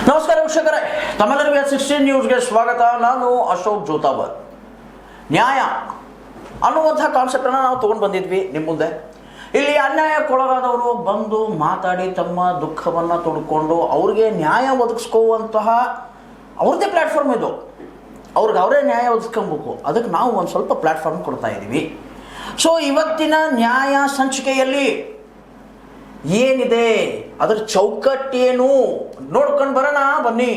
ನಮಸ್ಕಾರ ವೀಕ್ಷಕರೇ, ತಮ್ಮೆಲ್ಲರಿಗೂ 16 ನ್ಯೂಸ್ಗೆ ಸ್ವಾಗತ. ನಾನು ಅಶೋಕ್ ಜೋತಾವರ್. ನ್ಯಾಯ ಅನ್ನುವಂಥ ಕಾನ್ಸೆಪ್ಟನ್ನು ನಾವು ತೊಗೊಂಡು ಬಂದಿದ್ವಿ ನಿಮ್ಮ ಮುಂದೆ. ಇಲ್ಲಿ ಅನ್ಯಾಯಕ್ಕೊಳಗಾದವರು ಬಂದು ಮಾತಾಡಿ ತಮ್ಮ ದುಃಖವನ್ನು ತೊಡ್ಕೊಂಡು ಅವ್ರಿಗೆ ನ್ಯಾಯ ಒದಗಿಸ್ಕೋವಂತಹ ಅವ್ರದ್ದೇ ಪ್ಲ್ಯಾಟ್ಫಾರ್ಮ್ ಇದು. ಅವ್ರಿಗೆ ಅವರೇ ನ್ಯಾಯ ಒದಗಿಸ್ಕೊಬೇಕು. ಅದಕ್ಕೆ ನಾವು ಒಂದು ಸ್ವಲ್ಪ ಪ್ಲ್ಯಾಟ್ಫಾರ್ಮ್ ಕೊಡ್ತಾ ಇದ್ದೀವಿ. ಸೊ ಇವತ್ತಿನ ನ್ಯಾಯ ಸಂಚಿಕೆಯಲ್ಲಿ ಏನಿದೆ, ಅದರ ಚೌಕಟ್ಟೇನು ನೋಡ್ಕೊಂಡು ಬರೋಣ ಬನ್ನಿ.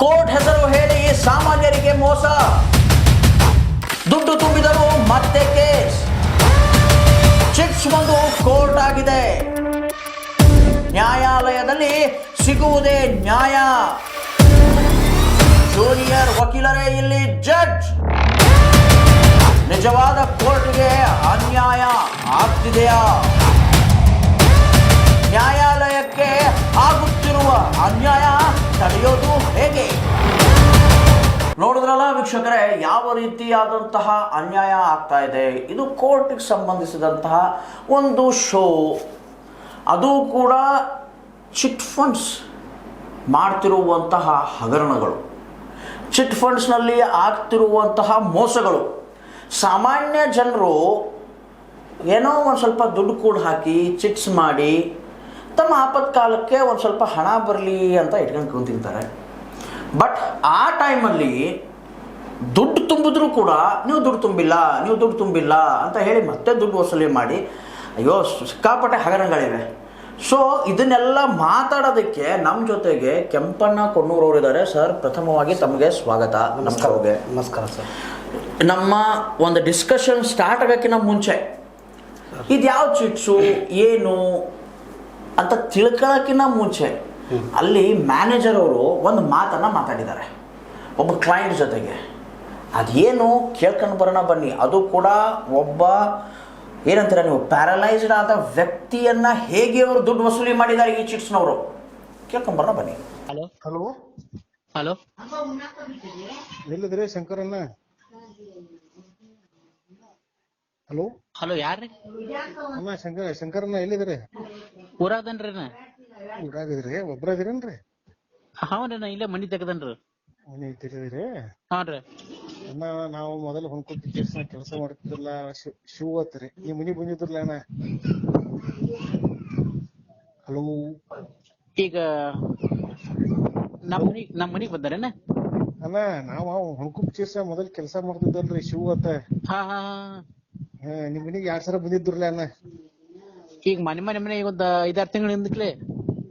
ಕೋರ್ಟ್ ಹೆಸರು ಹೇಳಿ ಸಾಮಾನ್ಯರಿಗೆ ಮೋಸ, ದುಡ್ಡು ತುಂಬಿದರು ಮತ್ತೆ ಕೇಸ್, ಚಿಟ್ಸ್ ಒಂದು ಕೋರ್ಟ್ ಆಗಿದೆ, ನ್ಯಾಯಾಲಯದಲ್ಲಿ ಸಿಗುವುದೇ ನ್ಯಾಯ, ಜೂನಿಯರ್ ವಕೀಲರೇ ಇಲ್ಲಿ ಜಡ್ಜ್, ನಿಜವಾದ ಕೋರ್ಟ್ಗೆ ಅನ್ಯಾಯ ಆಗ್ತಿದೆಯಾ, ನ್ಯಾಯಾಲಯಕ್ಕೆ ಆಗುತ್ತಿರುವ ಅನ್ಯಾಯ ತಡೆಯೋದು ಹೇಗೆ? ನೋಡಿದ್ರಲ್ಲ ವೀಕ್ಷಕರೇ, ಯಾವ ರೀತಿಯಾದಂತಹ ಅನ್ಯಾಯ ಆಗ್ತಾ ಇದೆ. ಇದು ಕೋರ್ಟಿಗೆ ಸಂಬಂಧಿಸಿದಂತಹ ಒಂದು ಶೋ. ಅದು ಕೂಡ ಚಿಟ್ ಫಂಡ್ಸ್ ಮಾಡ್ತಿರುವಂತಹ ಹಗರಣಗಳು, ಚಿಟ್ ಫಂಡ್ಸ್ನಲ್ಲಿ ಆಗ್ತಿರುವಂತಹ ಮೋಸಗಳು. ಸಾಮಾನ್ಯ ಜನರು ಏನೋ ಒಂದು ಸ್ವಲ್ಪ ದುಡ್ಡು ಕೂಡ ಹಾಕಿ ಚಿಟ್ಸ್ ಮಾಡಿ ತಮ್ಮ ಆಪತ್ಕಾಲಕ್ಕೆ ಒಂದು ಸ್ವಲ್ಪ ಹಣ ಬರಲಿ ಅಂತ ಇಟ್ಕೊಂಡು ಕೂತಿರ್ತಾರೆ. ಬಟ್ ಆ ಟೈಮಲ್ಲಿ ದುಡ್ಡು ತುಂಬಿದ್ರೂ ಕೂಡ ನೀವು ದುಡ್ಡು ತುಂಬಿಲ್ಲ ಅಂತ ಹೇಳಿ ಮತ್ತೆ ದುಡ್ಡು ವಸೂಲಿ ಮಾಡಿ, ಅಯ್ಯೋ ಸಿಕ್ಕಾಪಟ್ಟೆ ಹಗರಣಗಳಿವೆ. ಸೊ ಇದನ್ನೆಲ್ಲ ಮಾತಾಡೋದಕ್ಕೆ ನಮ್ಮ ಜೊತೆಗೆ ಕೆಂಪಣ್ಣ ಕೊಣ್ಣೂರವರು ಇದ್ದಾರೆ. ಸರ್, ಪ್ರಥಮವಾಗಿ ತಮಗೆ ಸ್ವಾಗತ. ನಮಸ್ಕಾರ ಸರ್. ನಮ್ಮ ಒಂದು ಡಿಸ್ಕಷನ್ ಸ್ಟಾರ್ಟ್ ಆಗೋಕ್ಕಿಂತ ಮುಂಚೆ ಇದು ಯಾವ ಚಿಟ್ಸು ಏನು ಅಂತ ತಿಳ್ಕೊಳ್ಳೋಕ್ಕಿಂತ ಮುಂಚೆ ಅಲ್ಲಿ ಮ್ಯಾನೇಜರ್ ಅವರು ಒಂದು ಮಾತನ್ನು ಮಾತಾಡಿದ್ದಾರೆ ಒಬ್ಬ ಕ್ಲೈಂಟ್ ಜೊತೆಗೆ. ಅದೇನು ಕೇಳ್ಕೊಂಡು ಬರೋಣ ಬನ್ನಿ. ಅದು ಕೂಡ ಒಬ್ಬ ಏನಂತೀರ ನೀವು, ಪ್ಯಾರಲೈಸ್ಡ್ ಆದ ವ್ಯಕ್ತಿಯನ್ನ ಹೇಗೆ ಅವರು ದುಡ್ಡು ವಸೂಲಿ ಮಾಡಿದ್ದಾರೆ ಈ ಚಿಟ್ಸ್ನವರು, ಕೇಳ್ಕೊಂಡು ಬರೋಣ ಬನ್ನಿ. ಹಲೋ ಹಲೋ ಹಲೋ ಎಲ್ಲಿದ್ರಿ ಶಂಕರಣ್ಣ? ಹಲೋ ಹಲೋ, ಯಾರ್ರಿ? ಅಣ್ಣ ಶಂಕರಣ್ಣ ಎಲ್ಲಿದ್ರಿ? ಊರಾಗದನ್ರಿ ನಾ. ಊರಾಗಿದ್ರಿ? ಒಬ್ರ ಇದೀರೇನ್ರಿ? ಹೌನ್ರಿ, ನಾ ಇಲ್ಲೇ ಮನಿ ತೆಗದನ್ರಿ. ಮನೆ ತಿರುಗಿದ್ರಿ? ಹಾನ್ರಿ. ಅಣ್ಣ ನಾವು ಮೊದಲು ಹೊಂದ್ಕೊತಿ ಕೆಲಸ ಮಾಡ್ತಿದ್ರಲ್ಲ, ಶಿವ್ ಹತ್ರಿ ನೀವ್ ಮನಿಗ್ ಬಂದಿದ್ರಲ್ಲ ಅಣ್ಣ. ಹಲೋ, ಈಗ ನಮ್ಮ ಮನಿಗ್ ಬಂದಾರೇನ? ಅಣ್ಣ ನಾವ್ ಹೊಂದ್ಕೊಪ್ ಚೀರ್ಸ ಮೊದಲ್ ಕೆಲಸ ಮಾಡ್ತಿದ್ದಲ್ರಿ ಶಿವ್ ಹತ್ತ. ಹಾ ಹಾ ನಿಮ್ ಮನಿಗ್ 2 ಸಲ ಬಂದಿದ್ರಲ್ಲ ಅಣ್ಣ. ಈಗ ಮನೆ ಈಗ ಒಂದ್ 5-6 ತಿಂಗಳ ಹಿಂದಕ್ಲೆ.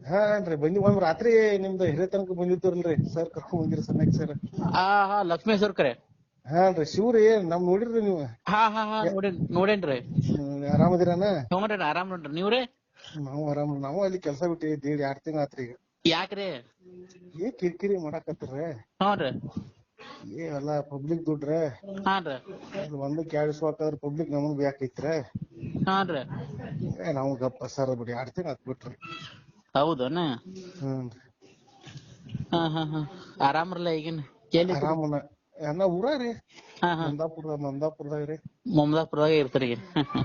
ಹಾನ್ರಿ ಬಂದಿ. ಒಮ್ಮೆ ರಾತ್ರಿ ನಿಮ್ದು ಹಿರೇ ತನಕ ಬಂದಿದ್ರಲ್ರಿ ಸರ್, ಕರ್ಕೊಂಡ್ ಬಂದಿರಿ ಸಣ್ಣಕ್ ಸರ್. ಹಾ ಲಕ್ಷ್ಮೇಶ್ವರ್ ಕರೆ. ಹಾನ್ರಿ ಶಿವ್ರಿ, ನಮ್ ನೋಡಿರ್ರಿ ನೀವು? ಹಾ ನೋಡೇನ್ರಿ. ಆರಾಮದಿರಣ್ಣ? ಹ್ಞೂನ್ರಿ, ಆರಾಮ್ ನೋಡ್ರಿ. ನೀವ್ರಿ? ನಾವು ಆರಾಮ್. ನಾವು ಅಲ್ಲಿ ಕೆಲಸ ಬಿಟ್ಟಿವಿ 1.5-2 ತಿಂಗಳ ಆತ್ರಿ. ಈಗ ಯಾಕ್ರಿ? ಕಿರಿಕಿರಿ ಮಾಡಾಕತ್ತೀರಿ. ಹ್ಞೂನ್ರಿ. ಎಲ್ಲ ಪಬ್ಲಿಕ್ ದುಡ್ಡ್ರೆ. ಹಾನ್ರಿ. ಒಂದು ಕ್ಯಾಡಿಸ್ಬೇಕಾದ್ರೆ ಪಬ್ಲಿಕ್ ನಮಗ್ ಬೇಕೈತ್ರಿ. ಹಾನ್ರಿ. ನಾವು ಗಪ್ಪ ಸರ್ ಬಿಡಿ 2 ತಿಂಗಳ ಆತ್ ಬಿಟ್ರಿ. ಹೌದನ? ಹ್ಞೂನ್ರಿ. ಹಾ ಆರಾಮ್ರಲ್ಲ ಈಗಿನ? ಆರಾಮಣ್ಣ. ಅಣ್ಣ ಊರ ರೀ? ಮಂದಾಪುರದಾಗ ರೀ. ಮಮದಾಪುರದಾಗ ಇರ್ತಾರ ಈಗ?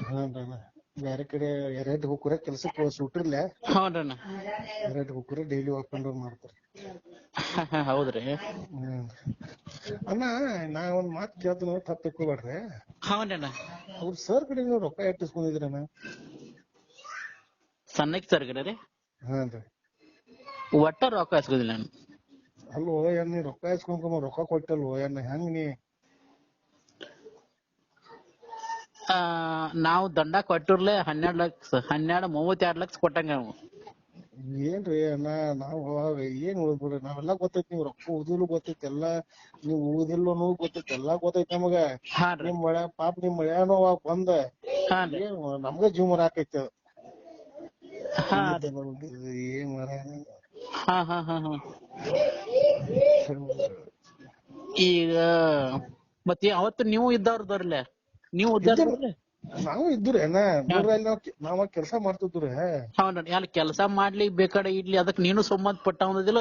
ಹ್ಞೂನ್ರಿ ಅಣ್ಣ. ಬ್ಯಾರೆ ಕಡೆ ಎರಡ್ ಹೋಗ್ರ ಕೆಲ್ಸಕ್ಕೆ ಸುಟ್ರಿಲ್ಲ. ಹೌನ್ರಿ. ಎರಡ್ ಹೋಗ್ರ ಡೈಲಿ ವಾಕ್ ಅಂಡ್ ಡೌನ್ ಮಾಡ್ತಾರ. ಹೌದ್ರಿ. ಅಣ್ಣ ನಾ ಒಂದ್ ಮಾತ್ ಕೇಳ್ತೀನಿ, ತಪ್ಪ ತಿಳ್ಕೊಬೇಡ್ರಿ. ಹೌದಣ್ಣ. ಅವ್ರ ಸರ್ ಕಡೆ ನೀವು ರೊಕ್ಕ ಇಟ್ಟಿಸ್ಕೊಂಡಿದ್ರಣ್ಣ? ಸಣ್ಣಕ್ ಸರ್ಗರ ರೀ? ಹಾನ್ರಿ. ಒಟ್ಟ ರೊಕ್ಕ ಇಸ್ಕೋದಿಲ್ಲ ನಾನು. ಅಲ್ಲೋ ಏನ್ ನೀ ರೊಕ್ಕ ಇಸ್ಕೊಂಡ್ ರೊಕ್ಕ ಕೊಟ್ಟಲ್ವೋ ಏನ್ ಹೆಂಗ್ ನೀ? ನಾವು ದಂಡ ಕೊಟ್ಟಿರ್ಲೆ 32 ಲಕ್ಷ ಕೊಟ್ಟಂಗ ನಾವು. ಏನ್ರಿ ಅಣ್ಣ, ನಾವ್ ಅವಾಗ ಏನ್ ಓದ್ಬಿಡ್ರಿ, ನಾವೆಲ್ಲಾ ಗೊತ್ತೈತಿ. ನೀವ್ ರೊಕ್ಕ ಉಳ್ದಿಲ್ಲ ಗೊತ್ತೈತಿ, ಎಲ್ಲಾ ನೀವ್ ಉಳ್ದಿಲ್ಲ ಅನ್ನೋದು ಗೊತ್ತೈತಿ, ಎಲ್ಲಾ ಗೊತ್ತೈತಿ ನಮಗ. ನಿಮ್ ಮಳೆ ಪಾಪ ನಿಮ್ ಮಳ್ಯಾನು ಅವಾಗ ಬಂದ ಏನ್ ನಮ್ಗ ಜೀವ ಮರಾಕೈತಿ ಅದು. ಏನ್ ಮರ ಈಗ ಮತ್ತೆ ಅವತ್ತು ನೀವು ಇದ್ದವ್ರದವ್ರಲ್ಲ, ನೀವು ನಾವು ಇದ್ದುರಿ ಅಣ್ಣ. ನಾವ್ ಕೆಲ್ಸ ಮಾಡ್ತಿದ್ರಿ. ಹೌದಣ್ಣ. ಅಲ್ಲಿ ಕೆಲಸ ಮಾಡ್ಲಿ ಬೇಕಾಡ ಇಡ್ಲಿ ಅದಕ್ ನೀನು ಸಂಬಂಧ ಪಟ್ಟ ಒಂದಿಲ್ಲ.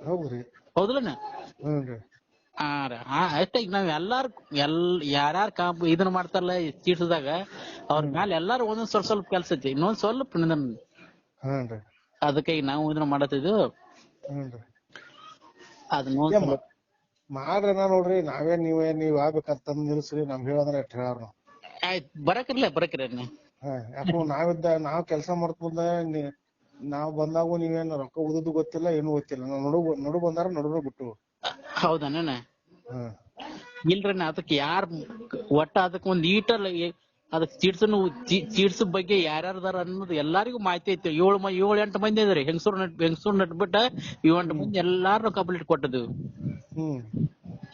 ಹೌದ್ರಿ. ಹೌದಲ್ಲಣ್ಣ? ಹ್ಞೂನ್ರಿ. ಅಷ್ಟೇ. ಈಗ ನಾವ್ ಯಾರ್ಯಾರು ಇದನ್ನ ಮಾಡ್ತಾರಲ್ಲ ಚೀಟ್ಸ್ದಾಗ, ಅವ್ರ ಮ್ಯಾಲ ಎಲ್ಲಾರು ಒಂದೊಂದ್ ಸ್ವಲ್ಪ ಕೆಲ್ಸ ಐತಿ, ಇನ್ನೊಂದ್ ಸ್ವಲ್ಪ ಹಾನ್ರಿ. ಅದಕ್ಕೆ ಈಗ ನಾವು ಇದನ್ನ ಮಾಡತ್ತಿದ್ವು. ಅದನ್ನ ಮಾಡ್ರಿ ನಾ ನೋಡ್ರಿ ನಾವೇನ್ ನೀವ್ ಆಗ್ಬೇಕಂತ ತಂದ್ ನಿಲ್ಸ್ರಿ ನಮ್ ಹೇಳಂದ್ರ ಎಷ್ಟ್ ಹೇಳಾರ ನಾವ್. ಆಯ್ತ್ ಬರಕ್ರಿ ಯಾಕಂದ್ರೆ ನಾವ್ ಕೆಲ್ಸ ಮಾಡ್ಕೊಂಡ ನಾವ್ ಬಂದಾಗೂ ನೀವೇನ್ ರೊಕ್ಕ ಉಳಿದು ಗೊತ್ತಿಲ್ಲ ಏನು ಗೊತ್ತಿಲ್ಲ ನಾವ್ ನಡು ಬಂದಾರ ನಡುನ ಬಿಟ್ಟು. ಹೌದಣ್ಣ. ಇಲ್ರಿ ಅದಕ್ಕೆ ಯಾರ್ ಒಟ್ಟ ಅದಕ್ಕೆ ಒಂದ್ ಈಟಲ್ ಅದಕ್ ಚೀಡ್ಸ್ ಬಗ್ಗೆ ಯಾರ್ಯಾರದಾರ ಅನ್ನೋದು ಎಲ್ಲಾರಿಗೂ ಮಾಹಿತಿ ಐತಿ. 7-8 ಮಂದಿ ಇದ್ರಿ ಹೆಂಗಸೂರ್ ನಟ್ಬಿಟ್ಟ 7-8 ಮಂದಿ ಎಲ್ಲಾರು ಕಂಪ್ಲೀಟ್ ಕೊಟ್ಟದ್ದು.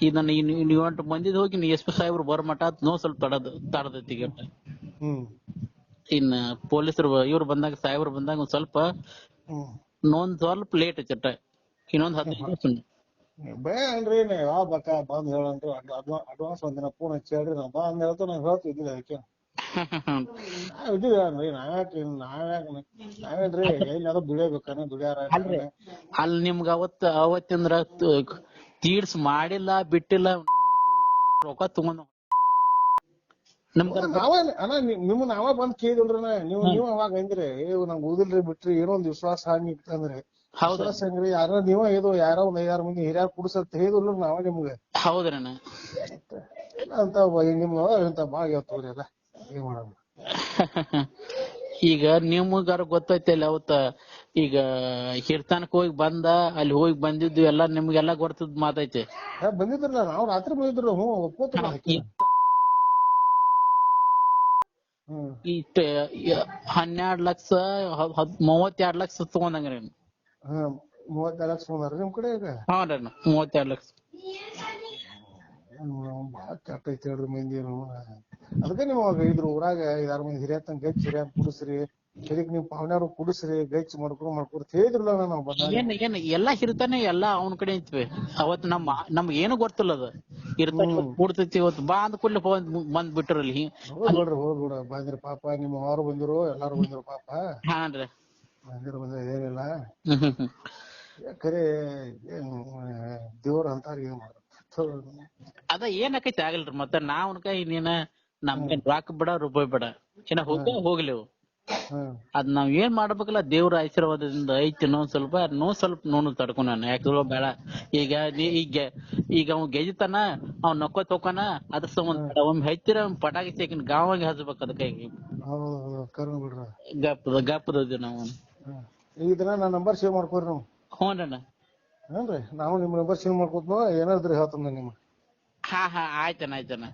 ಇದನ್ನ 7-8 ಮಂದಿದ್ ಹೋಗಿ SP ಸಾಹೇಬ್ರು ಬರ್ಮಟ ಸ್ವಲ್ಪ ತಡದೈತಿ. ಇನ್ನ ಪೊಲೀಸರು ಇವ್ರು ಬಂದಾಗ ಸಾಹೇಬ್ರು ಬಂದಾಗ ಒಂದ್ ಸ್ವಲ್ಪ ಲೇಟ್ ಚಟ್ಟ ಇನ್ನೊಂದ್ 15 ದಿವಸ ಬೇಡ್ರಿ ಯಾವ ಬಕ್ಕ ಬಂದ್ ಹೇಳಂತ್ರಿ ಅಡ್ವಾನ್ಸ್ ಒಂದಿನ ಫೋನ್ ಹಚ್ಚಿ ಹೇಳ್ರಿ ನಾವ್ ಬಾ ಅಂದ್ ಹೇಳ್ತ ನಾವ್ ಹೇಳ್ತಿದ್ದಿಲ್ಲ. ಅದಕ್ಕೆ ಇದ್ದೀವಿ ನಾವೇನ್ರಿ ಎಲ್ಲಿ ದುಡಿಯಬೇಕನ್ನ ದುಡಿಯಾರ. ಅಲ್ಲಿ ನಿಮ್ಗ ಅವತ್ತಿಂದ್ರ ತೀಡ್ಸ್ ಮಾಡಿಲ್ಲ ಬಿಟ್ಟಿಲ್ಲ ರೊಕ್ಕ ತಗೊಂಡ್ ನಿಮ್ ನಾವ ಬಂದ್ ಕೇಳಿದ್ರಿ ನೀವ್ ಅವಾಗ ಅಂದ್ರಿ ನಂಗ್ ಓದಿಲ್ರಿ ಬಿಟ್ರಿ ಏನೋ ಒಂದ್ ವಿಶ್ವಾಸ ಹಂಗಿತ್ತಂದ್ರಿ. ವಿಶ್ವಾಸ ಹಂಗ್ರಿ ಯಾರ ನೀವ ಯಾರೋ ಒಂದ್ 5-6 ಮಂದಿ ಹಿರಿಯಾರ್ ಕುಡ್ಸಂತ ಹೇಳಿದ್ರಲ್ಲ ನಾವ ನಿಮ್ಗೆ. ಹೌದ್ರಣ್ಣ ಅಂತ ಇಂತ ಬಾಳ್ ತೋರಿ ಅದ ಏನ್ ಮಾಡೋದು. ಈಗ ನಿಮ್ಗಾರ ಗೊತ್ತೈತಿ ಅವತ್ತ ಈಗ ಹಿರ್ತಾನಕ್ ಹೋಗಿ ಅಲ್ಲಿ ಹೋಗಿ ಬಂದಿದ್ದು ಎಲ್ಲಾ ನಿಮ್ಗೆಲ್ಲಾ ಗೊತ್ತದ್ ಮಾತೈತಿ. ಬಂದಿದ್ರಲ್ಲ ನಾವ್ ರಾತ್ರಿ ಬಂದಿದ್ರು ಒಪ್ಕೋತ 12 ಲಕ್ಷ 32 ಲಕ್ಷ ತಗೊಂಡಂಗ್ರಿ. 32 ಲಕ್ಷ ತಗೊಂಡ್ರಿ ನಿಮ್ ಕಡೆ ಈಗ. 32 ಲಕ್ಷ ಬಾಳ ಕೆಟ್ಟ ಐತಿ ಹೇಳ್ರಿ ಮಂದಿ. ಅದಕ್ಕೆ ನೀವ್ ಇದ್ರ ಊರಾಗ 5-6 ಮಂದಿ ಹಿರಿಯತಂಗ ಗಚ್ಚ ಹಿರಿಯನ್ ಕುಡಿಸ್ರಿ ಇದಕ್ ನೀವ್ ಪಾವನ್ಯಾರು ಕುಡಿಸ್ರಿ ಗಚ್ಚ ಮಾಡ್ಕೊತ ಹೇಳಿದ್ರಲ್ಲ ನಾವ್ ಬಂದಾಗ. ಎಲ್ಲಾ ಹಿರ್ತಾನೆ ಎಲ್ಲಾ ಅವನ ಕಡೆ ಐತ್ವಿ. ಅವತ್ ನಮ್ಗ ಏನು ಗೊತ್ತಿಲ್ಲ ಅದ ಇರ್ತಾನೆ ಕೂಡ್ತೈತಿ. ಇವತ್ತು ಬಾ ಅಂದ ಕೂಡಲೇ ಬಂದ್ ಬಿಟ್ರಲ್ಲಿ. ಹೋಗ್ಬಿಡ ಬಂದ್ರಿ ಪಾಪ ನಿಮ್ಮ ಅವ್ರು ಬಂದಿರು ಎಲ್ಲಾರು ಬಂದಿರು ಪಾಪ. ಬಂದಿರ ಏನಿಲ್ಲ ಖರೆ ದೇವ್ರ ಅಂತಾರ ಏನ್ ಮಾಡ ಅದ ಏನಕೈತಿ ಆಗಲ್ರಿ. ಮತ್ತ ನಾವ್ ನೀನ ನಮ್ಗೇನ್ ರಾಕ್ ಬೇಡ ರೂಪಾಯಿ ಬೇಡ ಏನ ಹೋಗ್ಲಿ ಅದ್ ನಾವ್ ಏನ್ ಮಾಡ್ಬೇಕಲ್ಲ ದೇವ್ರ ಆಶೀರ್ವಾದದಿಂದ ಐತಿ. ಸ್ವಲ್ಪ ತಡ್ಕೊಂಡ ಯಾಕೆ ಬೇಡ. ಈಗ ಅವ್ ಗೆಜಿತಾನ ಅವ್ ನಕ್ಕೋ ತೋಕನ ಅದ್ರ ಸಂಬಂಧ ಒಮ್ಮೆ ಹಚ್ಚಿರ ಪಟಾಕಿ ಸೇಕಿನ ಗಾವಾಗಿ ಹಚ್ಬೇಕ ಅದಕ್ಕಾಗಿ ಗಪ್ಪದ ನಾವು. ಈ ದಿನ ನಾ ನಂಬರ್ ಸೇವ್ ಮಾಡ್ಕೋರಿ ನಾವು. ಹ್ಞೂನ್ರಿ ಏನ್ರಿ ನಾವು ನಿಮ್ ನಂಬರ್ ಸೇವ್ ಮಾಡ್ಕೋತ ಏನಾದ್ರಿ ಹೇಳ್ತಂದ ನಿಮ್ಮ. ಆಯ್ತಣ್ಣ.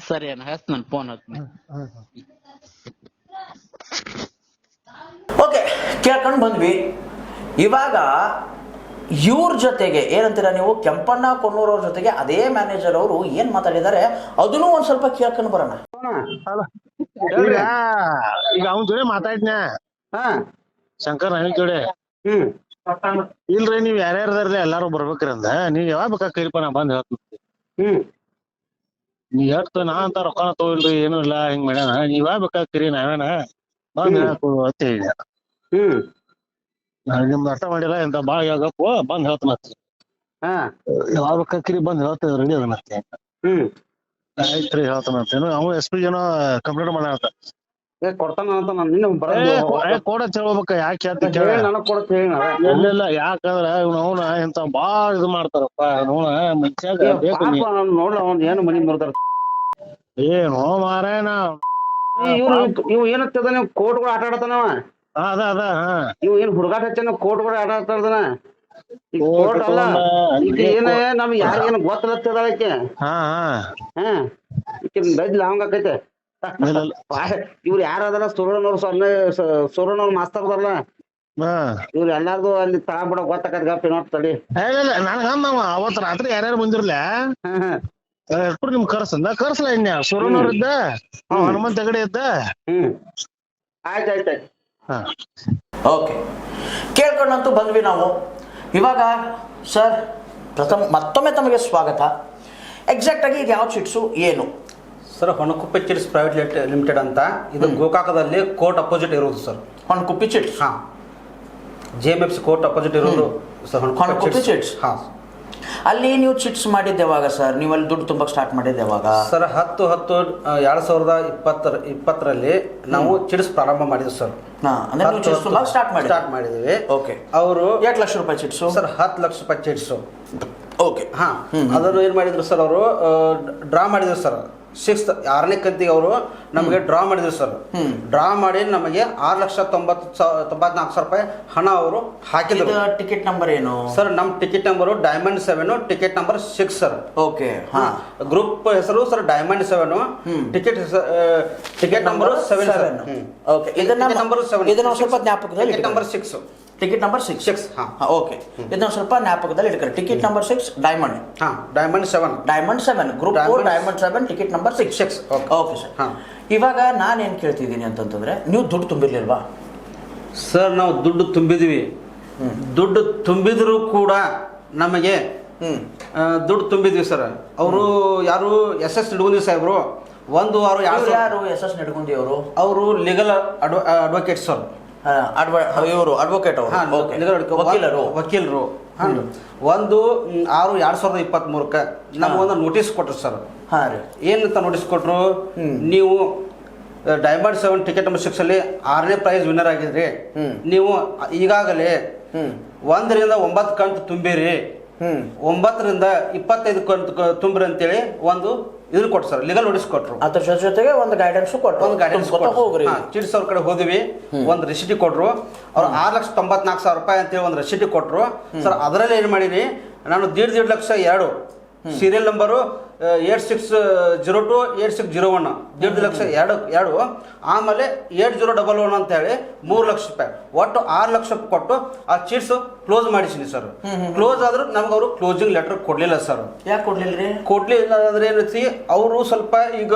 ಸರಿ ಅಣ್ಣ ಹಚ್ತ ನನ್ ಫೋನ್ ಹಚ್ತೀನಿ. ಓಕೆ ಕೇಳ್ಕೊಂಡು ಬಂದ್ವಿ. ಇವಾಗ ಇವ್ರ ಜೊತೆಗೆ ಏನಂತೀರ ನೀವು, ಕೆಂಪಣ್ಣ ಕೊಣ್ಣೂರವ್ರ ಜೊತೆಗೆ ಅದೇ ಮ್ಯಾನೇಜರ್ ಅವರು ಏನ್ ಮಾತಾಡಿದ್ದಾರೆ ಅದನ್ನು ಒಂದ್ ಸ್ವಲ್ಪ ಕೇಳ್ಕೊಂಡು ಬರೋಣ. ಈಗ ಅವನ್ ಜೋಡಿ ಮಾತಾಡ್ನ ಶಂಕರ್ ನಾಯಿನ ಜೋಡಿ. ಇಲ್ರಿ ನೀವ್ ಯಾರ್ಯಾರದಾರ್ಲಿ ಎಲ್ಲಾರು ಬರ್ಬೇಕ್ರಿ ಅಂದ. ನೀವ್ ಯಾವಾಗ ಬೇಕಾ ಕರಿಪ ನಾ ಬಂದ್ ಹೇಳ್ತೀನಿ. ನೀವ್ ಹೇಳ್ತ ನಾ ಅಂತ ರೊಕ್ಕನ ತಗೋಲ್ರಿ ಏನು ಇಲ್ಲ ಹಿಂಗ್ ಮಾಡ್ಯಾನ. ನೀವ್ ಯಾವಾಗ ಬೇಕಾ ಕರಿ ನಾವೇನ ಬಂದ್ ಹೇಳಕ್ ಅಂತ ಹೇಳಿದೆ. ನಿಮ್ದು ಅರ್ಥ ಮಾಡಿಲ್ಲ ಎಂತ ಬಾಳ ಹೇಳ್ಬೇಕು ಬಂದ್ ಹೇಳ್ತಾನ. ಯಾವಾಗ ಬೇಕಾ ಕರಿ ಬಂದ್ ಹೇಳ್ತೇವೆ ರೆಡಿ ಅದನ್ನತ್ತೆ. ಆಯ್ತ್ರಿ ಹೇಳ್ತಾನಂತೇನು. ಅವ SP ಏನೋ ಕಂಪ್ಲೇಂಟ್ ಮಾಡ್ಯಾನಂತ. ಕೊಡ್ತಾನ ಅಂತ ಕೊಡತ್ ಹೇಳ್ಬೇಕ. ಯಾಕೆ ಇಲ್ಲ ಯಾಕಂದ್ರ ಅವ್ನ ಇಂತ ಬಾಳ ಇದು ಮಾಡ್ತಾರಪ್ಪ. ಮನುಷ್ಯಾಗ ನೋಡ್ಲ ಅವ್ನ್ ಏನು ಮನಿ ಬರ್ತಾರ ಏನೋ ಮಾರಾಯಣ. ಇವ್ ಏನತ್ತದ ನೀವು ಕೋರ್ಟ್ಗಳು ಆಟ ಆಡತಾನವ. ಅದ ಇವ್ ಏನ್ ಹುಡುಗಾಟ ಹಚ್ಚ ಕೋರ್ಟ್ಗಳು ಆಟ ಆಡ್ತಾರದನ. ಈಗ ಕೋರ್ಟ್ ಅಲ್ಲ ಈಗ ಏನ ನಮ್ಗೆ ಯಾರಿಗೇನು ಗೊತ್ತಲತ್ತದ ಆಕೆ. ಈಕಿನ್ ಹಂಗ ಆಕೈತೆ. ಇವ್ರು ಯಾರದಾರ ಸೂರಣ್ಣವ್ರ ಮಾಸ್ತರ್ ಅದಲ್ಲ ಇವ್ರು ಎಲ್ಲಾರ್ದು ಅಲ್ಲಿ ತಳ ಬಿಡ ಗೊತ್ತಾಕತ್ ಗಪ್ಪಿ ನೋಡ್ ತಡಿ. ಅವತ್ ರಾತ್ರಿ ಯಾರ್ಯಾರು ಬಂದಿರ್ಲ ನಿಮ್ ಕರ್ಸಲ ಇನ್ಯ ಸೂರಣ್ಣವ್ರ ಇದ್ದ ಹನುಮಂತ ಹೆಗಡೆ ಇದ್ದ. ಆಯ್ತಾಯ್ತಾಯ್ತು. ಓಕೆ ಕೇಳ್ಕೊಂಡಂತೂ ಬಂದ್ವಿ ನಾವು. ಇವಾಗ ಸರ್ ಮತ್ತೊಮ್ಮೆ ತಮಗೆ ಸ್ವಾಗತ. ಎಕ್ಸಾಕ್ಟ್ ಆಗಿ ಇದು ಯಾವ ಚಿಟ್ಸು ಏನು sir? Honakuppe chits private limited ಅಂತ. ಇದು ಗೋಕಾಕದಲ್ಲಿ ಕೋರ್ಟ್ ಅಪೋಸಿಟ್ ಇರೋದು sir. Honakuppe chits JMFC court opposite ಇರೋದು ಸರ್ ಹೊನಕುಪ್ಪೆ ಚಿಟ್ಸ್. ಅಲ್ಲಿ ನೀವು ಚಿಟ್ಸ್ ಮಾಡಿದ್ದೆ ಯಾವಾಗ ಸರ್? ನೀವು ಅಲ್ಲಿ ದುಡ್ಡು ತುಂಬಕ್ಕೆ ಸ್ಟಾರ್ಟ್ ಮಾಡಿದ್ದೆ ಯಾವಾಗ ಸರ್? 10/10/2020 ನಾವು ಚಿಟ್ಸ್ ಪ್ರಾರಂಭ ಮಾಡಿದ್ವಿ ಸರ್. ಅಂದ್ರೆ ನೀವು ಚಿಟ್ಸ್ ತುಂಬಕ್ಕೆ ಸ್ಟಾರ್ಟ್ ಮಾಡಿದ್ವಿ. ಓಕೆ. ಅವರು 8 ಲಕ್ಷ ರೂಪಾಯಿ ಚಿಟ್ಸು ಸರ್? 10 ಲಕ್ಷ ರೂಪಾಯಿ ಚಿಟ್ಸು. ಓಕೆ. ಅದನ್ನು ಏನ್ ಮಾಡಿದ್ರು ಸರ್, ಅವರು ಡ್ರಾ ಮಾಡಿದ್ರು ಸರ್. 6ನೇ ಕಂತಿಗೆ ಅವರು ನಮಗೆ ಡ್ರಾ ಮಾಡಿದ್ರು ಸರ್. ಡ್ರಾ ಮಾಡಿ ನಮಗೆ 6,94,000 ರೂಪಾಯಿ ಹಣ ಅವರು ಹಾಕಿದ್ರು. ಟಿಕೆಟ್ ನಂಬರ್ ಏನು ಸರ್? ನಮ್ಮ ticket number diamond 7, ticket number 6 sir. Okay. Group ಹೆಸರು sir diamond 7, ticket number 7. Okay. ಇದನ್ನ ನಂಬರ್ 7, ಇದನ್ನ ಸ್ವಲ್ಪ ಜ್ಞಾಪಕದಲ್ಲಿ ticket number 6. Ticket number 6. Okay. ಇದನ್ನ ಸ್ವಲ್ಪ ಜ್ಞಾಪಕದಲ್ಲಿ ಇಟ್ಕೊಳ್ಳಿ. Ticket number 6 diamond. Diamond 7 group diamond 7 ticket number 6. Okay sir. ಇವಾಗ ನಾನೇನ್ ಕೇಳ್ತಿದ್ದೀನಿ ಅಂತಂದ್ರೆ, ನೀವು ದುಡ್ಡು ತುಂಬಿರ್ಲಿಲ್ವಾ ಸರ್? ನಾವು ದುಡ್ಡು ತುಂಬಿದ್ವಿ. ದುಡ್ಡು ತುಂಬಿದ್ರು ಕೂಡ ನಮಗೆ ದುಡ್ಡು ತುಂಬಿದ್ವಿ ಸರ್. ಅವರು ಯಾರು SS ನಿಡಗುಂದಿ ಸಾಹೇಬ್ರು 1 ವಾರ ಯಾರು SS ನಿಡಗುಂದಿ ಅವರು ಲೀಗಲ್ ಅಡ್ವೊಕೇಟ್ ಸರ್. ಇವರು ಅಡ್ವೊಕೇಟ್ ಅವರು ವಕೀಲರು 1/6/2023 ನಮಗೊಂದು ನೋಟಿಸ್ ಕೊಟ್ರು ಸರ್. ಏನಂತ ನೋಟಿಸ್ ಕೊಟ್ರು? ನೀವು ಡೈಮಂಡ್ 7 ಟಿಕೆಟ್ ನಂಬರ್ 6 ಅಲ್ಲಿ 6ನೇ ಪ್ರೈಸ್ ವಿನ್ನರ್ ಆಗಿದ್ರಿ. ನೀವು ಈಗಾಗಲೇ 1ರಿಂದ 9 ಕಂತು ತುಂಬಿರಿ, 9ರಿಂದ 25 ಕಂತು ತುಂಬಿರಿ ಅಂತೇಳಿ ಒಂದು ಇದನ್ನ ಕೊಟ್ಟು ಸರ್, ಲೀಗಲ್ ನೋಟಿಸ್ ಕೊಟ್ರು. ಅದ್ರ ಜೊತೆಗೆ ಒಂದು ಗೈಡೆನ್ಸ್ ಹೋಗ್ರಿ. ಚಿಟ್ಸ್ ಅವ್ರ ಕಡೆ ಹೋದ್ವಿ, ಒಂದು ರೆಸಿಟಿ ಕೊಟ್ರು. ಅವ್ರು 6,94,000 ರೂಪಾಯಿ ಅಂತೇಳಿ ಒಂದು ರೆಸಿಟಿ ಕೊಟ್ರು ಸರ್. ಅದರಲ್ಲಿ ಏನು ಮಾಡಿರಿ, ನಾನು 1.5 ಲಕ್ಷ 2 ಸೀರಿಯಲ್ ನಂಬರು 8602 8601 1.5 ಲಕ್ಷ 2 ಆಮೇಲೆ 8011 ಅಂತ ಹೇಳಿ 3 ಲಕ್ಷ ರೂಪಾಯಿ ಒಟ್ಟು 6 ಲಕ್ಷ ಕೊಟ್ಟು ಆ ಚಿಟ್ಸ್ ಕ್ಲೋಸ್ ಮಾಡಿಸಿನಿ ಸರ್. ಕ್ಲೋಸ್ ಆದ್ರೂ ನಮ್ಗೆ ಅವರು ಕ್ಲೋಸಿಂಗ್ ಲೆಟರ್ ಕೊಡ್ಲಿಲ್ಲ ಸರ್. ಯಾಕೆ ಕೊಡ್ಲಿಲ್ಲ? ಕೊಡ್ಲಿಲ್ಲ ಅಂದ್ರೆ ಏನೈತಿ, ಅವರು ಸ್ವಲ್ಪ ಈಗ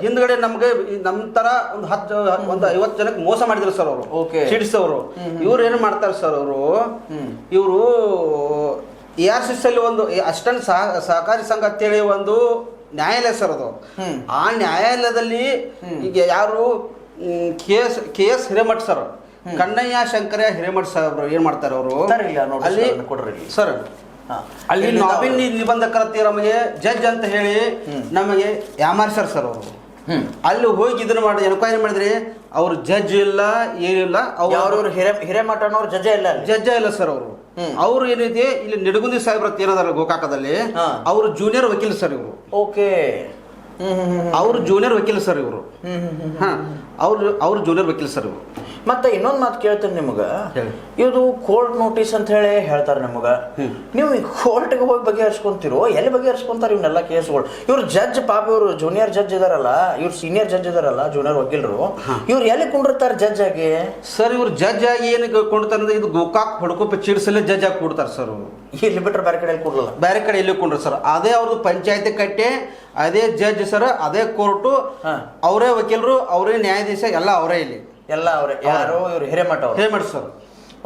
ಹಿಂದ್ಗಡೆ ನಮ್ಗೆ ನಮ್ ತರ ಒಂದು 50 ಜನಕ್ಕೆ ಮೋಸ ಮಾಡಿದ್ರು ಸರ್ ಅವರು ಚಿಟ್ಸ್ ಅವರು. ಇವ್ರು ಏನು ಮಾಡ್ತಾರೆ ಸರ್, ಇವರು ARCS ಅಲ್ಲಿ ಒಂದು ಅಸಿಸ್ಟೆಂಟ್ ಸಹಕಾರಿ ಸಂಘ ಅಂತೇಳಿ ಒಂದು ನ್ಯಾಯಾಲಯ ಸರ್ ಅದು. ಆ ನ್ಯಾಯಾಲಯದಲ್ಲಿ ಈಗ ಯಾರು KS ಹಿರೇಮಠ್ ಸರ್, ಕನ್ನಯ್ಯ ಶಂಕರಯ್ಯ ಹಿರೇಮಠ್ ಸಾಹೇಬ್ರು ಏನ್ ಮಾಡ್ತಾರೆ ಅವರು ಅಲ್ಲಿ ಸರ್, ಅಲ್ಲಿ ನಾವಿನ್ ನಿಬಂಧಕರ ನಮಗೆ ಜಡ್ಜ್ ಅಂತ ಹೇಳಿ ನಮಗೆ ಯಾಮಾರಿಸ್ಯಾರ ಸರ್ ಅವರು. ಅಲ್ಲಿ ಹೋಗಿ ಇದನ್ನ ಮಾಡಿ ಎನ್ಕ್ವೈರಿ ಮಾಡಿದ್ರಿ, ಅವ್ರು ಜಡ್ಜ್ ಇಲ್ಲ ಏನಿಲ್ಲ. ಅವ್ರು ಹಿರೇಮಠ ಅನ್ನೋರು ಜಡ್ಜ ಇಲ್ಲ ಸರ್. ಅವ್ರು ಏನಿದೆ ಇಲ್ಲಿ ನಿಡಗುಂದಿ ಸಾಹೇಬ್ರ ಏನದಾರ ಗೋಕಾಕದಲ್ಲಿ ಅವ್ರು ಜೂನಿಯರ್ ವಕೀಲ್ ಸರ್ ಇವರು. ಓಕೆ. ಅವ್ರು ಜೂನಿಯರ್ ವಕೀಲ್ ಸರ್ ಇವರು. ಅವ್ರು ಜೂನಿಯರ್ ವಕೀಲ್ ಸರ್ ಇವರು. ಮತ್ತೆ ಇನ್ನೊಂದು ಮಾತು ಕೇಳ್ತೀನಿ ನಿಮ್ಗೆ, ಇದು ಕೋರ್ಟ್ ನೋಟಿಸ್ ಅಂತ ಹೇಳಿ ಹೇಳ್ತಾರೆ ನಿಮ್ಗೆ. ನೀವು ಕೋರ್ಟ್ಗೆ ಹೋಗಿ ಬಗೆಹರಿಸ್ಕೊಂತಿರೋ, ಎಲ್ಲಿ ಬಗೆಹರಿಸ್ಕೊಂತಾರೆ ಇವನ್ನೆಲ್ಲ ಕೇಸ್ಗಳು? ಇವ್ರು ಜಡ್ಜ್ ಪಾಪ, ಇವರು ಜೂನಿಯರ್ ಜಡ್ಜ್ ಇದಾರಲ್ಲ, ಇವ್ರು ಸೀನಿಯರ್ ಜಡ್ಜ್ ಇದಾರಲ್ಲ, ಜೂನಿಯರ್ ವಕೀಲರು, ಇವ್ರು ಎಲ್ಲಿ ಕುಂಡಿರ್ತಾರೆ ಜಡ್ಜ್ ಆಗಿ? ಸರ್ ಇವ್ರು ಜಡ್ಜ್ ಆಗಿ ಏನಕ್ಕೆ ಕೊಂಡ್ತಾರೆ, ಇದು ಗೋಕಾಕ್ ಹೊಡ್ಕೊಪ್ಪ ಚಿಡ್ಸಲ್ಲೇ ಜಡ್ಜ್ ಆಗಿ ಕೊಡ್ತಾರೆ ಸರ್. ಇಲ್ಲಿ ಬಿಟ್ಟರೆ ಬೇರೆ ಕಡೆ ಕೊಡಲ್ಲ, ಬೇರೆ ಕಡೆ ಎಲ್ಲಿ ಕೊಂಡ್ರು ಸರ್. ಅದೇ ಅವ್ರದ್ದು ಪಂಚಾಯತಿ ಕಟ್ಟೆ, ಅದೇ ಜಡ್ಜ್ ಸರ್, ಅದೇ ಕೋರ್ಟು, ಅವರೇ ವಕೀಲರು, ಅವರೇ ನ್ಯಾಯಾಧೀಶ, ಎಲ್ಲ ಅವರೇ ಇಲ್ಲಿ ಎಲ್ಲ ಅವರೇ. ಯಾರು? ಇವರು ಹಿರೇಮಠ ಸರ್.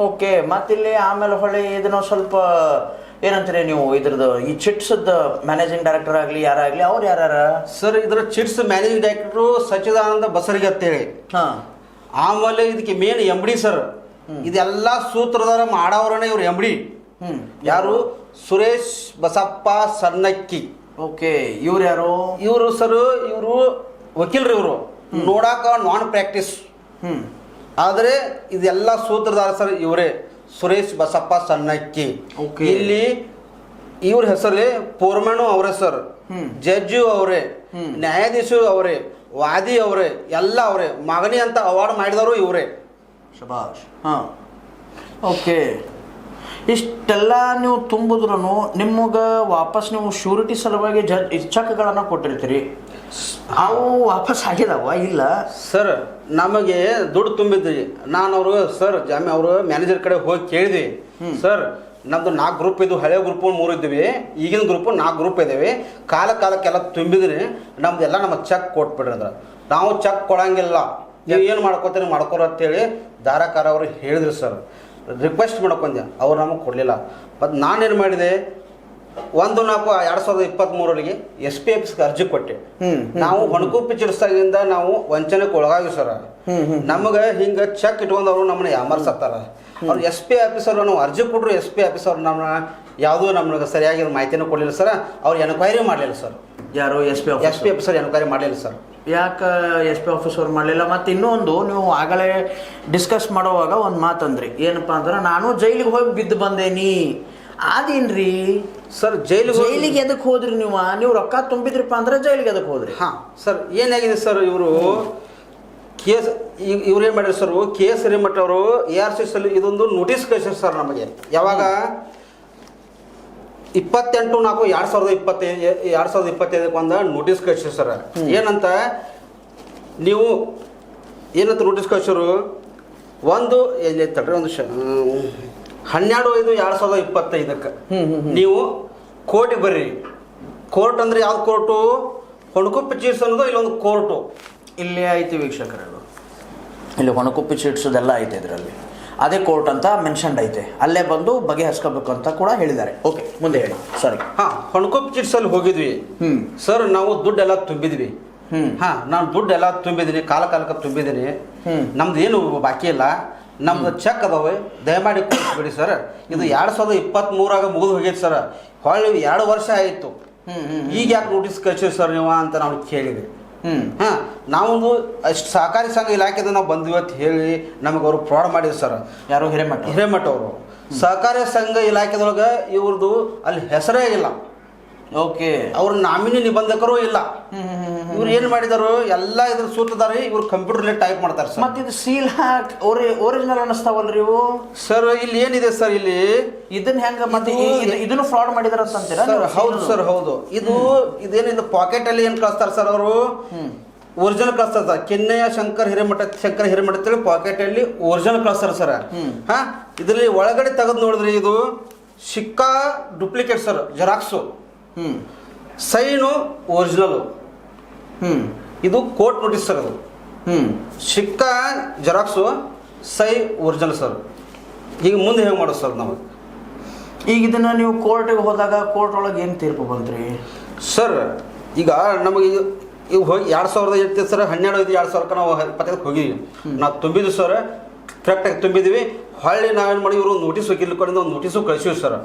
ಓಕೆ. ಮತ್ತಿಲ್ಲಿ ಆಮೇಲೆ ಹೊಳೆ ಇದನ್ನ ಸ್ವಲ್ಪ ಏನಂತೀರಿ ನೀವು, ಇದ್ರದ್ದು ಈ ಚಿಟ್ಸ್ ಮ್ಯಾನೇಜಿಂಗ್ ಡೈರೆಕ್ಟರ್ ಆಗಲಿ ಯಾರಾಗಲಿ ಅವ್ರು ಯಾರ ಸರ್? ಇದ್ರ ಚಿಟ್ಸ್ ಮ್ಯಾನೇಜಿಂಗ್ ಡೈರೆಕ್ಟರ್ ಸಚ್ಚಿದಾನಂದ ಬಸರಿಗೆ ಅಂತೇಳಿ. ಆಮೇಲೆ ಇದಕ್ಕೆ ಮೇನ್ MD ಸರ್. ಇದೆಲ್ಲ ಸೂತ್ರಧಾರ ಮಾಡವ್ರನೇ ಇವ್ರು MD. ಯಾರು? ಸುರೇಶ್ ಬಸಪ್ಪ ಸನ್ನಕ್ಕಿ. ಓಕೆ. ಇವ್ರು ಯಾರು? ಇವರು ಸರ್, ಇವರು ವಕೀಲರು. ಇವರು ನೋಡಾಕ ನಾನ್ ಪ್ರಾಕ್ಟೀಸ್, ಆದ್ರೆ ಇದೆಲ್ಲ ಸೂತ್ರಧಾರ ಸರ್ ಇವರೇ, ಸುರೇಶ್ ಬಸಪ್ಪ ಸನ್ನಕ್ಕಿ. ಇಲ್ಲಿ ಇವ್ರ ಹೆಸರಲ್ಲಿ ಫೋರ್ಮನು ಅವರೇ ಸರ್, ಜಡ್ಜು ಅವರೇ, ನ್ಯಾಯಾಧೀಶರು ಅವರೇ, ವಾದಿ ಅವರೇ, ಎಲ್ಲ ಅವರೇ. ಮಗನಿ ಅಂತ ಅವಾರ್ಡ್ ಮಾಡಿದವರು ಇವರೇ. ಶಬಾಷ್. ಓಕೆ. ಇಷ್ಟೆಲ್ಲ ನೀವು ತುಂಬಿದ್ರು ನಿಮಗೆ ವಾಪಸ್ ನೀವು ಶ್ಯೂರಿಟಿ ಸಲುವಾಗಿ ಚೆಕ್ಗಳನ್ನು ಕೊಟ್ಟಿರ್ತೀರಿ, ಅವು ವಾಪಸ್ ಆಗಿದಾವ? ಇಲ್ಲ ಸರ್, ನಮಗೆ ದುಡ್ಡು ತುಂಬಿದ್ರಿ. ಅವರು ಸರ್ ಅವರು ಮ್ಯಾನೇಜರ್ ಕಡೆ ಹೋಗಿ ಕೇಳಿದ್ವಿ, ಸರ್ ನಮ್ದು 4 ಗ್ರೂಪ್ ಇದ್ವು, ಹಳೆ ಗ್ರೂಪ್ 3 ಇದ್ವಿ, ಈಗಿನ ಗ್ರೂಪ್ 4 ಗ್ರೂಪ್ ಇದ್ದೇವೆ, ಕಾಲಕ್ಕೆಲ್ಲ ತುಂಬಿದ್ರಿ, ನಮ್ದೆಲ್ಲ ನಮ್ಮ ಚೆಕ್ ಕೊಟ್ಬಿಡ್ರಿ ಅಂದ್ರೆ. ನಾವು ಚೆಕ್ ಕೊಡಂಗಿಲ್ಲ, ನೀವು ಏನು ಮಾಡ್ಕೋತೀರಿ ಮಾಡ್ಕೊರ ಅಂತೇಳಿ ಧಾರಾಕಾರ ಅವರು ಹೇಳಿದ್ರಿ ಸರ್. ರಿಕ್ವೆಸ್ಟ್ ಮಾಡ್ಕೊಂಡೆ, ಅವ್ರು ನಮಗೆ ಕೊಡಲಿಲ್ಲ. ಮತ್ತು ನಾನೇನು ಮಾಡಿದೆ, 1/4/2023 SP ಆಫೀಸ್ಗೆ ಅರ್ಜಿ ಕೊಟ್ಟೆ. ನಾವು ಹೊಣಕುಪ್ಪಿ ಚಿಡ್ಸಾಗಿಂದ ನಾವು ವಂಚನೆಗೆ ಒಳಗಾಗಿ ಸರ್. ನಮಗೆ ಹಿಂಗೆ ಚೆಕ್ ಇಟ್ಕೊಂಡವ್ರು ನಮ್ಮನ್ನ ಯಾಮಾರ್ಸತ್ತಾರ. ಅವ್ರು ಎಸ್ ಪಿ ಆಫೀಸರ್ ನಾವು ಅರ್ಜಿ ಕೊಟ್ಟರು ಎಸ್ ಪಿ ಆಫೀಸರ್ ಯಾವುದೂ ನಮ್ಗೆ ಸರಿಯಾಗಿ ಮಾಹಿತಿನೂ ಕೊಡಲಿಲ್ಲ ಸರ್. ಅವ್ರು ಎನ್ಕ್ವೈರಿ ಮಾಡಲಿಲ್ಲ ಸರ್. ಯಾರು ಎಸ್ ಪಿ ಆಫೀಸರ್ ಎನ್ಕ್ವೈರಿ ಮಾಡಲಿಲ್ಲ ಸರ್. ಯಾಕೆ ಎಸ್ ಪಿ ಆಫೀಸರ್ ಮಾಡಲಿಲ್ಲ? ಮತ್ತು ಇನ್ನೊಂದು, ನೀವು ಆಗಲೇ ಡಿಸ್ಕಸ್ ಮಾಡುವಾಗ ಒಂದು ಮಾತಂದ್ರಿ, ಏನಪ್ಪ ಅಂದ್ರೆ ನಾನು ಜೈಲಿಗೆ ಹೋಗಿ ಬಿದ್ದು ಬಂದೇನಿ. ಅದೇನ್ರಿ ಸರ್? ಜೈಲಿಗೆ ಎದಕ್ಕೆ ಹೋದ್ರಿ ನೀವು ರೊಕ್ಕ ತುಂಬಿದ್ರಪ್ಪ ಅಂದ್ರೆ ಜೈಲಿಗೆ ಎದಕ್ಕೆ ಹೋದ್ರಿ? ಹಾಂ ಸರ್, ಏನಾಗಿದೆ ಸರ್, ಇವರು ಕೇಸ್ ಇವ್ರು ಏನು ಮಾಡಿದ್ರು ಸರ್, KS ಹಿರೇಮಠ ಅವರು ARCS ಅಲ್ಲಿ ಇದೊಂದು ನೋಟಿಸ್ ಕಳಿಸಿದ್ರು ಸರ್ ನಮಗೆ. ಯಾವಾಗ 28/4/2025 ಒಂದು ನೋಟಿಸ್ ಕಳಿಸಿದ್ರು ಸರ್. ಏನಂತ ನೋಟಿಸ್ ಕಳಿಸಿದ್ರು, ಒಂದು 12/5/2025 ನೀವು ಕೋರ್ಟಿಗೆ ಬರ್ರಿ. ಕೋರ್ಟ್ ಅಂದ್ರೆ ಯಾವ್ದು ಕೋರ್ಟು? ಹೊಣಕುಪ್ಪಿ ಚೀಟ್ಸ್ ಅನ್ನೋದು ಇಲ್ಲೊಂದು ಕೋರ್ಟು ಇಲ್ಲಿ ಐತಿ ವೀಕ್ಷಕರು. ಇಲ್ಲಿ ಹೊಣಕುಪ್ಪಿ ಚೀಟ್ಸದೆಲ್ಲ ಐತೆ ಇದರಲ್ಲಿ. ಅದೇ ಕೋರ್ಟ್ ಅಂತ ಮೆನ್ಷನ್ಡ್ ಐತೆ. ಅಲ್ಲೇ ಬಂದು ಬಗೆಹರಿಸ್ಕೋಬೇಕು ಅಂತ ಕೂಡ ಹೇಳಿದ್ದಾರೆ. ಓಕೆ, ಮುಂದೆ ಹೇಳಿ. ಸಾರಿ. ಹೊಣಕುಪ್ಪಿ ಚೀಟ್ಸ್ ಅಲ್ಲಿ ಹೋಗಿದ್ವಿ ಸರ್. ನಾವು ದುಡ್ಡೆಲ್ಲ ತುಂಬಿದ್ವಿ. ನಾನು ದುಡ್ಡೆಲ್ಲ ತುಂಬಿದ್ದೀನಿ, ಕಾಲಕ್ಕೆ ತುಂಬಿದ್ದೀನಿ. ನಮ್ದು ಏನು ಬಾಕಿ ಇಲ್ಲ. ನಮ್ದು ಚೆಕ್ ಅದಾವೆ, ದಯಮಾಡಿ ಕೊಡಿಸ್ಬಿಡಿ ಸರ್. ಇದು 2023 ಮುಗಿದು ಹೋಗೈತೆ ಸರ್. ಹೊಳ್ಳಿ 2 ವರ್ಷ ಆಯಿತು. ಈಗ ಯಾಕೆ ನೋಟಿಸ್ ಕಳಿಸಿರಿ ಸರ್ ನೀವು ಅಂತ ನಾವು ಕೇಳಿದ್ವಿ. ನಾವೊಂದು ಅಷ್ಟು ಸಹಕಾರಿ ಸಂಘ ಇಲಾಖೆದ ನಾವು ಬಂದ್ವಿ ಅಂತ ಹೇಳಿ ನಮಗೆ ಅವರು ಫ್ರಾಡ್ ಮಾಡಿದ್ರು ಸರ್. ಯಾರು? ಹಿರೇಮಠ ಅವರು. ಸಹಕಾರಿ ಸಂಘ ಇಲಾಖೆದೊಳಗೆ ಇವ್ರದ್ದು ಅಲ್ಲಿ ಹೆಸರೇ ಇಲ್ಲ. ಓಕೆ. ಅವ್ರ ನಾಮಿನಿ ನಿಬಂಧಕರು ಇಲ್ಲ. ಇವ್ರು ಏನ್ ಮಾಡಿದಾರು, ಎಲ್ಲ ಇದ್ರ ಸೂತ್ರಧಾರಿ ಇವ್ರು ಕಂಪ್ಯೂಟರ್ಲಿ ಟೈಪ್ ಮಾಡ್ತಾರೆ ಸರ್. ಮತ್ತೆ ಇದು ಸೀಲ್ ಹಾಕಿ ಒರಿಜಿನಲ್ ಅನ್ನಿಸ್ತಾವಲ್ರಿ ಇವು ಸರ್? ಇಲ್ಲಿ ಏನಿದೆ ಸರ್, ಇಲ್ಲಿ ಇದನ್ನ ಹೆಂಗ ಮತ್ತೆ ಇದನ್ನು ಫ್ರಾಡ್ ಮಾಡಿದಾರ ಅಂತೀರಾ? ಹೌದು ಸರ್, ಹೌದು. ಇದೇನಿದೆ ಪಾಕೆಟ್ ಅಲ್ಲಿ ಏನ್ ಕಳಿಸ್ತಾರೆ ಸರ್ ಅವರು? ಒರಿಜಿನಲ್ ಕಳಿಸ್ತಾರೆ ಸರ್. ಕೆನ್ನೆಯ ಶಂಕರ್ ಹಿರೇಮಠ ಅಂತೇಳಿ ಪಾಕೆಟ್ ಅಲ್ಲಿ ಒರಿಜಿನಲ್ ಕಳಿಸ್ತಾರೆ ಸರ್. ಇದ್ರಲ್ಲಿ ಒಳಗಡೆ ತೆಗೆದು ನೋಡಿದ್ರಿ, ಇದು ಸಿಕ್ಕಾ duplicate sir, xerox. Sign original. ಇದು ಕೋರ್ಟ್ ನೋಟಿಸ್ ಸರ್. ಅದು ಸಿಕ್ಕಾ ಜೆರಾಕ್ಸು, ಸೈ ಒರಿಜಿನಲ್ ಸರ್. ಈಗ ಮುಂದೆ ಹೇಗೆ ಮಾಡೋದು ಸರ್ ನಾವು? ಈಗ ಇದನ್ನ ನೀವು ಕೋರ್ಟಿಗೆ ಹೋದಾಗ ಕೋರ್ಟ್ ಒಳಗೆ ಏನು ತೀರ್ಪು ಬಂದ್ರಿ ಸರ್? ಈಗ ನಮಗೆ ಈಗ ಹೋಗಿ 2008 ಸರ್, 12/5/2000 ನಾವು 25 ಹೋಗಿದ್ವಿ. ನಾವು ತುಂಬಿದ್ವಿ ಸರ್, ಕರೆಕ್ಟಾಗಿ ತುಂಬಿದ್ವಿ. ಹೊಳ್ಳಿ ನಾವೇನು ಮಾಡಿ, ಇವರು ನೋಟಿಸ್ ವಕೀಲ ಕಡೆಯಿಂದ ಒಂದು ನೋಟಿಸು ಕಳಿಸಿವಿ ಸರ್.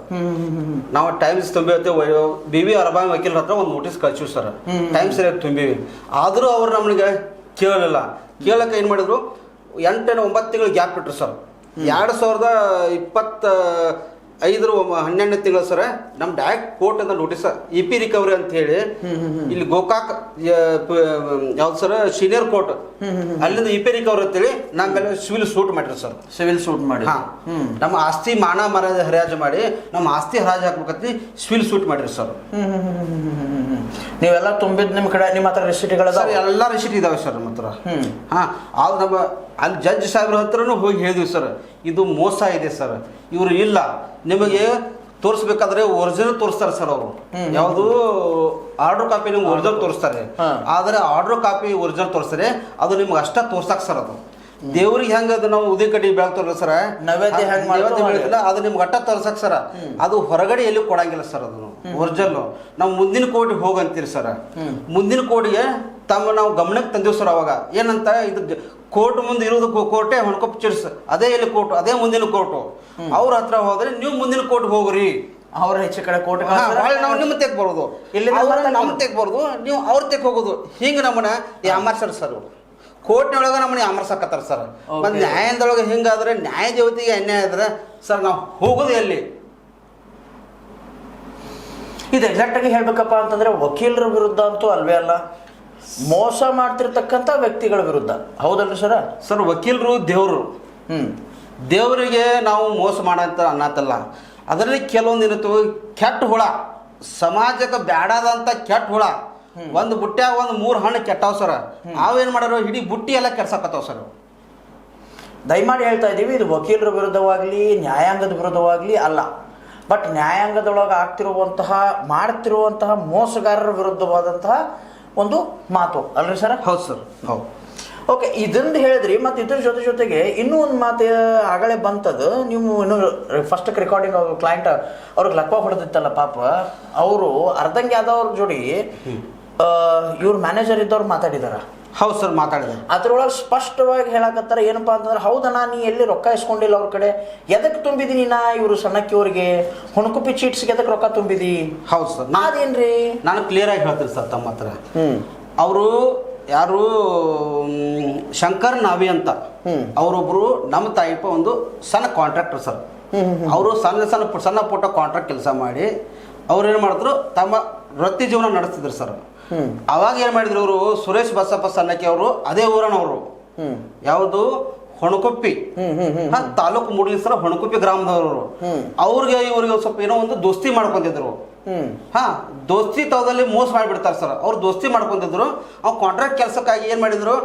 ನಾವು ಟೈಮ್ಸ್ ತುಂಬಿರ್ತೇವೆ, BB ಅರಬಾಯಿ ವಕೀಲರ ಹತ್ರ ಒಂದು ನೋಟಿಸ್ ಕಳಿಸಿವಿ ಸರ್. ಟೈಮ್ ಸರಿಯಾಗಿ ತುಂಬಿವಿ. ಆದರೂ ಅವ್ರು ನಮಗೆ ಕೇಳಲಿಲ್ಲ. ಕೇಳಕ್ಕೆ ಏನು ಮಾಡಿದ್ರು, 8-9 ತಿಂಗಳು ಗ್ಯಾಪ್ ಇಟ್ರು ಸರ್. 2025 ತಿಂಗಳು ಸರ್, ನಮ್ಮ ಡೈರೆಕ್ಟ್ ಕೋರ್ಟಿಂದ ನೋಟಿಸ್ EP ರಿಕವರಿ ಅಂತ ಹೇಳಿ ಇಲ್ಲಿ ಗೋಕಾಕ್ ಯಾವ್ದು ಸರ್, ಸೀನಿಯರ್ ಕೋರ್ಟ್, ಅಲ್ಲಿಂದ EP ರಿಕವರಿ ಅಂತೇಳಿ ನಮ್ಮ ಮೇಲೆ ಸಿವಿಲ್ ಸೂಟ್ ಮಾಡಿರಿ ಸರ್. ಸಿವಿಲ್ ಸೂಟ್ ಮಾಡಿ ನಮ್ಮ ಆಸ್ತಿ ಮಾನ ಮರ್ಯಾದೆ ಹರಾಜು ಮಾಡಿ, ನಮ್ಮ ಆಸ್ತಿ ಹರಾಜು ಹಾಕ್ಬೇಕಂತ ಸಿವಿಲ್ ಸೂಟ್ ಮಾಡಿರಿ ಸರ್. ನೀವೆಲ್ಲ ತುಂಬಿದ್ ನಿಮ್ಮ ಕಡೆ, ನಿಮ್ಮ ಹತ್ರ ರೆಸಿಟಿಗಳ ಸರ್? ಎಲ್ಲ ರೆಸಿಟ್ ಇದಾವೆ ಸರ್ ನಮ್ಮ ಹತ್ರ. ಅದು ನಮ್ಮ ಅಲ್ಲಿ ಜಡ್ಜ್ ಸಾಹೇಬ್ರ ಹತ್ರನೂ ಹೋಗಿ ಹೇಳಿದ್ವಿ ಸರ್, ಇದು ಮೋಸ ಇದೆ ಸರ್, ಇವರು ಇಲ್ಲ, ನಿಮಗೆ ತೋರಿಸ್ಬೇಕಾದ್ರೆ ಒರಿಜಿನಲ್ ತೋರಿಸ್ತಾರೆ ಸರ್ ಅವರು. ಯಾವುದು ಆರ್ಡರ್ ಕಾಪಿ ನಿಮ್ಗೆ ಒರಿಜಿನಲ್ ತೋರಿಸ್ತಾರೆ, ಆದರೆ ಆರ್ಡರ್ ಕಾಪಿ ಒರಿಜಿನಲ್ ತೋರಿಸ್ತಾರೆ, ಅದು ನಿಮ್ಗೆ ಅಷ್ಟ ತೋರ್ಸಾಕ್ ಸರ್. ಅದು ದೇವ್ರಿಗೆ ಹೆಂಗ ಅದು ನಾವು ಉದಿ ಕಡ್ಡಿ ಬೆಳಗ್ತವ್ರಲ್ಲ ಸರ್, ನೈವೇದ್ಯ ಬೆಳಗಿಲ್ಲ, ಅದು ನಿಮ್ಗೆ ಅಟ್ಟ ತೋರ್ಸಕ್ ಸರ್. ಅದು ಹೊರಗಡೆ ಎಲ್ಲಿ ಕೊಡಂಗಿಲ್ಲ ಸರ್. ಅದನ್ನು ಒರಿಜಿನಲ್ ನಾವು ಮುಂದಿನ ಕೋರ್ಟಿಗೆ ಹೋಗಂತೀರಿ ಸರ್. ಮುಂದಿನ ಕೋರ್ಟಿಗೆ ನಾವು ಗಮನಕ್ಕೆ ತಂದಿವಿ ಸರ್. ಅವಾಗ ಏನಂತ, ಇದು ಕೋರ್ಟ್ ಮುಂದೆ ಇರೋದು ಕೋರ್ಟೇ ಹೊಣಕೊಪ್ಪ ಚಿಟ್ಸ್, ಅದೇ ಎಲ್ಲಿ ಕೋರ್ಟು, ಅದೇ ಮುಂದಿನ ಕೋರ್ಟು. ಅವ್ರ ಹತ್ರ ಹೋದ್ರೆ ನೀವು ಮುಂದಿನ ಕೋರ್ಟ್ ಹೋಗ್ರಿ. ಅವ್ರ ಹೆಚ್ಚು ಕಡೆ ಕೋರ್ಟ್ ನಾವು ನಿಮ್ಮ ತೆಗ್ ಬರೋದು, ಇಲ್ಲಿ ನಮ್ಮ ತೆಗ್ ಬರೋದು, ನೀವು ಅವ್ರ ತೆಗ್ ಹೋಗೋದು. ಹಿಂಗೆ ನಮ್ಮನ್ನ ಯಾಮರ್ಸರ್ ಸರ್. ಕೋರ್ಟ್ನೊಳಗೆ ನಮ್ಮನ್ನ ಯಾಮರ್ಸಕತ್ತಾರ ಸರ್. ಮತ್ತು ನ್ಯಾಯದೊಳಗೆ ಹಿಂಗಾದ್ರೆ, ನ್ಯಾಯ ದೇವತೆಗೆ ಅನ್ಯಾಯ ಆದ್ರೆ ಸರ್ ನಾವು ಹೋಗೋದು ಎಲ್ಲಿ? ಇದು ಎಕ್ಸಾಕ್ಟ್ ಆಗಿ ಹೇಳ್ಬೇಕಪ್ಪ ಅಂತಂದ್ರೆ ವಕೀಲರ ವಿರುದ್ಧ ಅಂತೂ ಅಲ್ವೇ ಅಲ್ಲ, ಮೋಸ ಮಾಡ್ತಿರ್ತಕ್ಕಂಥ ವ್ಯಕ್ತಿಗಳ ವಿರುದ್ಧ. ಹೌದಲ್ರಿ ಸರ? ಸರ್, ವಕೀಲರು ದೇವರು. ದೇವರಿಗೆ ನಾವು ಮೋಸ ಮಾಡಂತ ಅನ್ನತ್ತಲ್ಲ. ಅದರಲ್ಲಿ ಕೆಲವೊಂದು ಏನತ್ತು, ಕೆಟ್ಟ ಹುಳ, ಸಮಾಜಕ್ಕೆ ಬ್ಯಾಡಾದಂತ ಕೆಟ್ಟ ಹುಳ. ಒಂದು ಬುಟ್ಟ್ಯಾಗ ಒಂದು 3 ಹಣ್ಣು ಕೆಟ್ಟಾವ್ ಸರ್. ಅವೇನು ಮಾಡೋರು, ಇಡೀ ಬುಟ್ಟಿ ಎಲ್ಲ ಕೆಡ್ಸಕತ್ತಾವ ಸರ್. ದಯಮಾಡಿ ಹೇಳ್ತಾ ಇದ್ದೀವಿ, ಇದು ವಕೀಲರ ವಿರುದ್ಧವಾಗಲಿ ನ್ಯಾಯಾಂಗದ ವಿರುದ್ಧವಾಗಲಿ ಅಲ್ಲ, ಬಟ್ ನ್ಯಾಯಾಂಗದೊಳಗೆ ಮಾಡ್ತಿರುವಂತಹ ಮೋಸಗಾರರ ವಿರುದ್ಧವಾದಂತಹ ಒಂದು ಮಾತು ಅಲ್ರಿ ಸರ್? ಹೌದು ಸರ್, ಹೌದು. ಓಕೆ, ಇದನ್ನು ಹೇಳಿದ್ರಿ. ಮತ್ತು ಇದ್ರ ಜೊತೆಗೆ ಇನ್ನೂ ಒಂದು ಮಾತು ಆಗಲೇ ಬಂತದ್ದು. ನೀವು ಇನ್ನು ಫಸ್ಟ್ ರೆಕಾರ್ಡಿಂಗ್ ಕ್ಲೈಂಟ್ ಅವ್ರಿಗೆ ಲಕ್ವ ಹೊಡೆದಿತ್ತಲ್ಲ ಪಾಪ, ಅವರು ಅರ್ಧಂಗೆ ಆದವ್ರ ಜೋಡಿ ಇವ್ರ ಮ್ಯಾನೇಜರ್ ಇದ್ದವ್ರು ಮಾತಾಡಿದಾರ. ಹೌದು ಸರ್ ಮಾತಾಡಿದೆ. ಅದ್ರೊಳಗೆ ಸ್ಪಷ್ಟವಾಗಿ ಹೇಳಕತ್ತಾರ ಏನಪ್ಪಾ ಅಂತಂದ್ರೆ, ಹೌದಣ್ಣ ನೀ ಎಲ್ಲಿ ರೊಕ್ಕ ಇಸ್ಕೊಂಡಿಲ್ಲ ಅವ್ರ ಕಡೆ, ಎದಕ್ ತುಂಬಿದೀನಿ ನಾ ಇವರು ಸಣ್ಣಕ್ಕಿಯವ್ರಿಗೆ ಹುಣಕುಪ್ಪಿ ಚೀಟ್ಸ್ಗೆ ಎದಕ್ ರೊಕ್ಕ ತುಂಬಿದಿ? ಹೌದು ಸರ್. ಅದೇನ್ರಿ ನಾನು ಕ್ಲಿಯರ್ ಆಗಿ ಹೇಳ್ತೀನಿ ಸರ್ ತಮ್ಮ ಹತ್ರ. ಅವರು ಯಾರು ಶಂಕರ್ ನಾವಿ ಅಂತ ಅವರೊಬ್ರು ನಮ್ಮ ತಾಯಿಪ ಒಂದು ಸಣ್ಣ ಕಾಂಟ್ರಾಕ್ಟರ್ ಸರ್. ಅವರು ಸಣ್ಣ ಪುಟ್ಟ ಕಾಂಟ್ರಾಕ್ಟ್ ಕೆಲಸ ಮಾಡಿ ಅವ್ರು ಏನು ಮಾಡಿದ್ರು, ತಮ್ಮ ವೃತ್ತಿ ಜೀವನ ನಡೆಸ್ತಿದ್ರು ಸರ್. ಅವಾಗ ಏನ್ ಮಾಡಿದ್ರು ಅವರು, ಸುರೇಶ್ ಬಸಪ್ಪ ಸನ್ನಕ್ಕಿ ಅವರು ಅದೇ ಊರನವರು, ಯಾವುದು ಹೊಣಕೊಪ್ಪಿ ತಾಲೂಕು ಮೂಡಲಿ ಸರ್, ಹೊಣಕೊಪ್ಪಿ ಗ್ರಾಮದವರು. ಅವ್ರಿಗೆ ಇವ್ರಿಗೆ ಸ್ವಲ್ಪ ಏನೋ ಒಂದು ದೋಸ್ತಿ ಮಾಡ್ಕೊಂಡಿದ್ರು. ದೋಸ್ತಿ ತವದಲ್ಲಿ ಮೋಸ ಮಾಡಿಬಿಡ್ತಾರೆ ಸರ್. ಅವ್ರು ದೋಸ್ತಿ ಮಾಡ್ಕೊಂಡಿದ್ರು. ಅವ್ರು ಕಾಂಟ್ರಾಕ್ಟ್ ಕೆಲಸಕ್ಕಾಗಿ ಏನ್ ಮಾಡಿದ್ರು,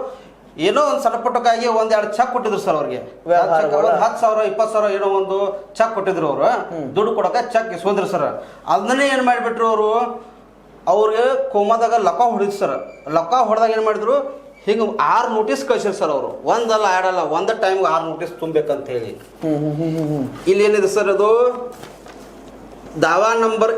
ಏನೋ ಒಂದು ಸಣ್ಣ ಪುಟ್ಟಕ್ಕಾಗಿ 1-2 ಚೆಕ್ ಕೊಟ್ಟಿದ್ರು ಸರ್ ಅವ್ರಿಗೆ. 10,000 20,000 ಏನೋ ಒಂದು ಚೆಕ್ ಕೊಟ್ಟಿದ್ರು. ಅವ್ರು ದುಡ್ಡು ಕೊಡಕ ಚೆಕ್ ಇಸ್ಕೊಂಡ್ರು ಸರ್. ಅದನ್ನೇ ಏನ್ ಮಾಡಿಬಿಟ್ರು ಅವರು, ಅವ್ರಿಗೆ ಕೋಮಾದಾಗ ಲಕ್ಕ ಹೊಡಿದ್ರು ಸರ್. ಲಕ್ಕ ಹೊಡೆದಾಗ ಏನು ಮಾಡಿದ್ರು, ಹಿಂಗೆ 6 ನೋಟಿಸ್ ಕಳ್ಸಿದ್ರು ಸರ್. ಅವರು ಒಂದಲ್ಲ ಎರಡಲ್ಲ, ಒಂದ ಟೈಮ್ಗೆ 6 ನೋಟಿಸ್ ತುಂಬಬೇಕಂತ ಹೇಳಿ. ಇಲ್ಲಿ ಏನಿದೆ ಸರ್, ಅದು ದಾವಾ ನಂಬರ್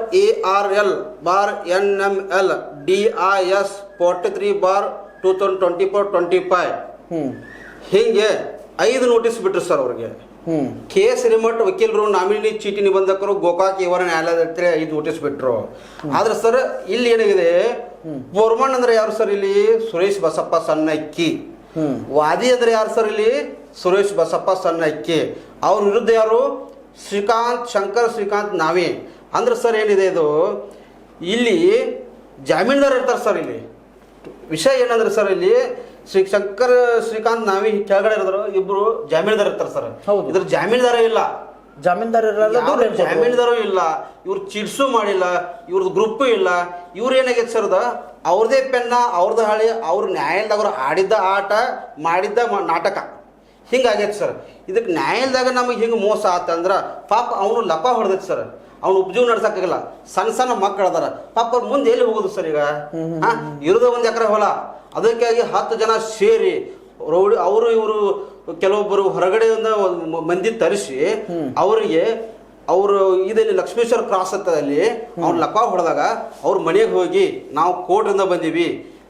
ARL/NML DIS 43/2024-25 ಹಿಂಗೆ 5 ನೋಟಿಸ್ ಬಿಟ್ರು ಸರ್ ಅವ್ರಿಗೆ. KS ಹಿರೇಮಠ್ ವಕೀಲರು, ನಾಮಿನಿ ಚೀಟಿ ನಿಬಂಧಕರು, ಗೋಕಾಕ್ ಇವರ ನ್ಯಾಯಾಲಯದ 5 ನೋಟಿಸ್ ಬಿಟ್ರು. ಆದ್ರೆ ಸರ್ ಇಲ್ಲಿ ಏನಾಗಿದೆ, ಬೋರ್ಮನ್ ಅಂದ್ರೆ ಯಾರು ಸರ್ ಇಲ್ಲಿ, ಸುರೇಶ್ ಬಸಪ್ಪ ಸನ್ನಕ್ಕಿ. ವಾದಿ ಅಂದ್ರೆ ಯಾರು ಸರ್ ಇಲ್ಲಿ, ಸುರೇಶ್ ಬಸಪ್ಪ ಸನ್ನಕ್ಕಿ. ಅವ್ರ ವಿರುದ್ಧ ಯಾರು, ಶಂಕರ್ ಶ್ರೀಕಾಂತ್ ನಾವಿ. ಅಂದ್ರೆ ಸರ್ ಏನಿದೆ ಇದು, ಇಲ್ಲಿ ಜಾಮೀನ್ದಾರ್ ಇರ್ತಾರೆ ಸರ್. ಇಲ್ಲಿ ವಿಷಯ ಏನಂದ್ರೆ ಸರ್, ಇಲ್ಲಿ ಶಂಕರ್ ಶ್ರೀಕಾಂತ್ ನಾವಿ ಕೆಳಗಡೆ ಇರೋದ್ರು ಇಬ್ರು ಜಾಮೀನ್ದಾರ್ ಇರ್ತಾರೆ ಸರ್. ಇದ್ರ ಜಾಮೀನ್ದಾರ ಇಲ್ಲ, ಜಾಮೀನ್ದಾರು ಇಲ್ಲ, ಇವ್ರು ಚಿಡ್ಸು ಮಾಡಿಲ್ಲ, ಇವ್ರದ್ದು ಗ್ರೂಪ್ ಇಲ್ಲ. ಇವ್ರು ಏನಾಗೈತೆ ಸರ್, ಅವ್ರದೇ ಪೆನ್ನ, ಅವ್ರದ್ದು ಹಾಳಿ, ಅವ್ರ ನ್ಯಾಯಾಲಯದಾಗ ಅವ್ರು ಆಡಿದ್ದ ಆಟ, ಮಾಡಿದ್ದ ನಾಟಕ ಹಿಂಗಾಗೈತೆ ಸರ್. ಇದಕ್ಕೆ ನ್ಯಾಯಾಲಯದಾಗ ನಮಗೆ ಹಿಂಗೆ ಮೋಸ ಆತಂದ್ರೆ ಪಾಪ ಅವನು ಲಕ ಹೊಡೆದೈತೆ ಸರ್. ಅವ್ನು ಉಪಜೀವ ನಡ್ಸಕ್ಕಾಗಲ್ಲ. ಸಣ್ಣ ಮಕ್ಕಳು ಅದಾರ ಪಾಪ, ಅವ್ರ ಮುಂದೆ ಎಲ್ಲಿ ಹೋಗೋದು ಸರ್? ಈಗ ಇರೋದು 1 ಎಕರೆ ಹೊಲ, ಅದಕ್ಕಾಗಿ 10 ಜನ ಸೇರಿ ರೌಡಿ ಅವರು ಇವರು ಕೆಲವೊಬ್ಬರು ಹೊರಗಡೆಯಿಂದ ಮಂದಿ ತರಿಸಿ ಅವರಿಗೆ ಅವರು ಇದಲ್ಲಿ ಲಕ್ಷ್ಮೇಶ್ವರ ಕ್ರಾಸ್ ಹತ್ತದಲ್ಲಿ ಅವ್ರು ಲಕ ಹೊಡೆದಾಗ ಅವ್ರ ಮನೆಗೆ ಹೋಗಿ, ನಾವು ಕೋರ್ಟಿಂದ ಬಂದೀವಿ,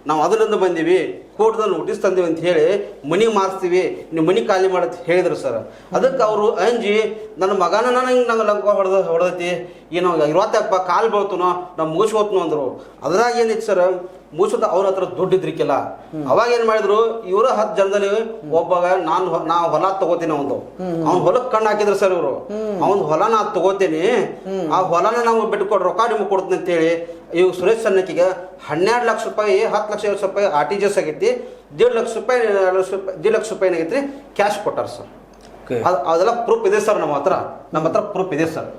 ನಾವು ಅದರಿಂದ ಬಂದೀವಿ, ಕೋರ್ಟ್ದಲ್ಲಿ ನೋಟಿಸ್ ತಂದೀವಿ ಅಂತ ಹೇಳಿ ಮನಿ ಮಾರಿಸ್ತೀವಿ, ನೀವು ಮನಿ ಖಾಲಿ ಮಾಡತ್ ಹೇಳಿದ್ರು ಸರ್. ಅದಕ್ಕೆ ಅವರು ಅಂಜಿ, ನನ್ನ ಮಗನ ನಂಗೆ ಲಂಕ ಹೊಡೆದೈತಿ, ಏನೋ ಇರುವತ್ತಪ್ಪ ಕಾಲು ಬೀಳ್ತನೋ, ನಾವು ಮುಗಿಸ್ಕೋತನೋ ಅಂದರು. ಅದ್ರಾಗ ಏನಿತ್ತು ಸರ್, ಮುಗಿಸೋದು ಅವ್ರ ಹತ್ರ ದುಡ್ಡಿದ್ರಿಕ್ಕಿಲ್ಲ. ಅವಾಗ ಏನ್ ಮಾಡಿದ್ರು, ಇವರು 10 ಜನದಲ್ಲಿ ಒಬ್ಬಾಗ ನಾವು ಹೊಲ ತಗೋತೀನಿ ಅವ್ನು ಹೊಲಕ್ಕೆ ಕಣ್ಣು ಹಾಕಿದ್ರು ಸರ್. ಇವರು ಅವ್ನ ಹೊಲ ನಾ ತಗೋತೀನಿ, ಆ ಹೊಲನ ನಾವು ಬಿಟ್ಕೊಡ್ ರೊಕ್ಕ ನಿಮ್ಗೆ ಕೊಡ್ತೀನಿ ಅಂತೇಳಿ ಇವ್ ಸುರೇಶ್ ಸನ್ನಕ್ಕಿಗೆ 12 ಲಕ್ಷ ರೂಪಾಯಿ, 10 ಲಕ್ಷ ರೂಪಾಯಿ RTGS ಆಗೈತಿ, 1.5 ಲಕ್ಷ ರೂಪಾಯಿ 1.5 ಲಕ್ಷ ರೂಪಾಯಿ ಏನಾಗೈತಿ ಕ್ಯಾಶ್ ಕೊಟ್ಟಾರ ಸರ್. ಅದೆಲ್ಲ ಪ್ರೂಫ್ ಇದೆ ಸರ್, ನಮ್ಮ ಹತ್ರ ಪ್ರೂಫ್ ಇದೆ ಸರ್.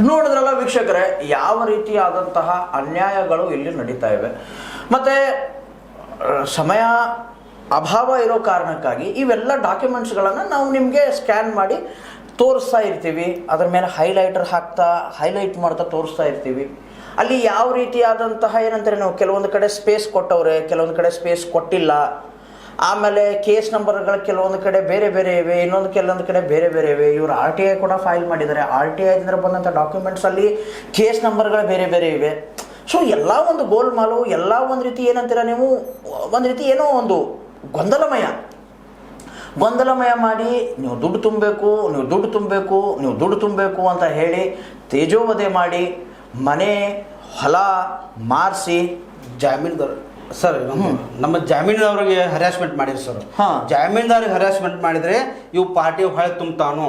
ನೋಡಿದ್ರಲ್ಲ ವೀಕ್ಷಕರೇ, ಯಾವ ರೀತಿಯಾದಂತಹ ಅನ್ಯಾಯಗಳು ಇಲ್ಲಿ ನಡೀತಾ ಇವೆ. ಮತ್ತೆ ಸಮಯ ಅಭಾವ ಇರೋ ಕಾರಣಕ್ಕಾಗಿ ಇವೆಲ್ಲ ಡಾಕ್ಯುಮೆಂಟ್ಸ್ಗಳನ್ನು ನಾವು ನಿಮಗೆ ಸ್ಕ್ಯಾನ್ ಮಾಡಿ ತೋರಿಸ್ತಾ ಇರ್ತೀವಿ. ಅದ್ರ ಮೇಲೆ ಹೈಲೈಟ್ ಮಾಡ್ತಾ ತೋರಿಸ್ತಾ ಇರ್ತೀವಿ. ಅಲ್ಲಿ ಯಾವ ರೀತಿಯಾದಂತಹ ಏನಂತಾರೆ, ನಾವು ಕೆಲವೊಂದು ಕಡೆ ಸ್ಪೇಸ್ ಕೊಟ್ಟವ್ರೆ, ಕೆಲವೊಂದು ಕಡೆ ಸ್ಪೇಸ್ ಕೊಟ್ಟಿಲ್ಲ. ಆಮೇಲೆ ಕೇಸ್ ನಂಬರ್ಗಳು ಕೆಲವೊಂದು ಕಡೆ ಬೇರೆ ಬೇರೆ ಇವೆ, ಕೆಲವೊಂದು ಕಡೆ ಬೇರೆ ಬೇರೆ ಇವೆ. ಇವರು RTI ಕೂಡ ಫೈಲ್ ಮಾಡಿದ್ದಾರೆ. RTI ಇಂದ ಬಂದಂಥ ಡಾಕ್ಯುಮೆಂಟ್ಸಲ್ಲಿ ಕೇಸ್ ನಂಬರ್ಗಳು ಬೇರೆ ಬೇರೆ ಇವೆ. ಸೊ ಎಲ್ಲ ಒಂದು ಗೋಲ್ಮಾಲು, ಎಲ್ಲ ಒಂದು ರೀತಿ ಏನಂತೀರ ನೀವು, ಒಂದು ರೀತಿ ಏನೋ ಒಂದು ಗೊಂದಲಮಯ ಮಾಡಿ ನೀವು ದುಡ್ಡು ತುಂಬಬೇಕು ಅಂತ ಹೇಳಿ ತೇಜೋವಧೆ ಮಾಡಿ ಮನೆ ಹೊಲ ಮಾರಿಸಿ ಜಾಮೀನ್ದಾರ್ ಸರ್, ನಮ್ಮ ಜಾಮೀನ್ದವ್ರಿಗೆ ಹರಾಸ್ಮೆಂಟ್ ಮಾಡಿದ್ರು ಸರ್. ಜಾಮೀನ್ದಾರಿಗೆ ಹರಾಸ್ಮೆಂಟ್ ಮಾಡಿದ್ರೆ ಇವು ಪಾರ್ಟಿ ಹೊಳೆ ತುಂಬ್ತಾನು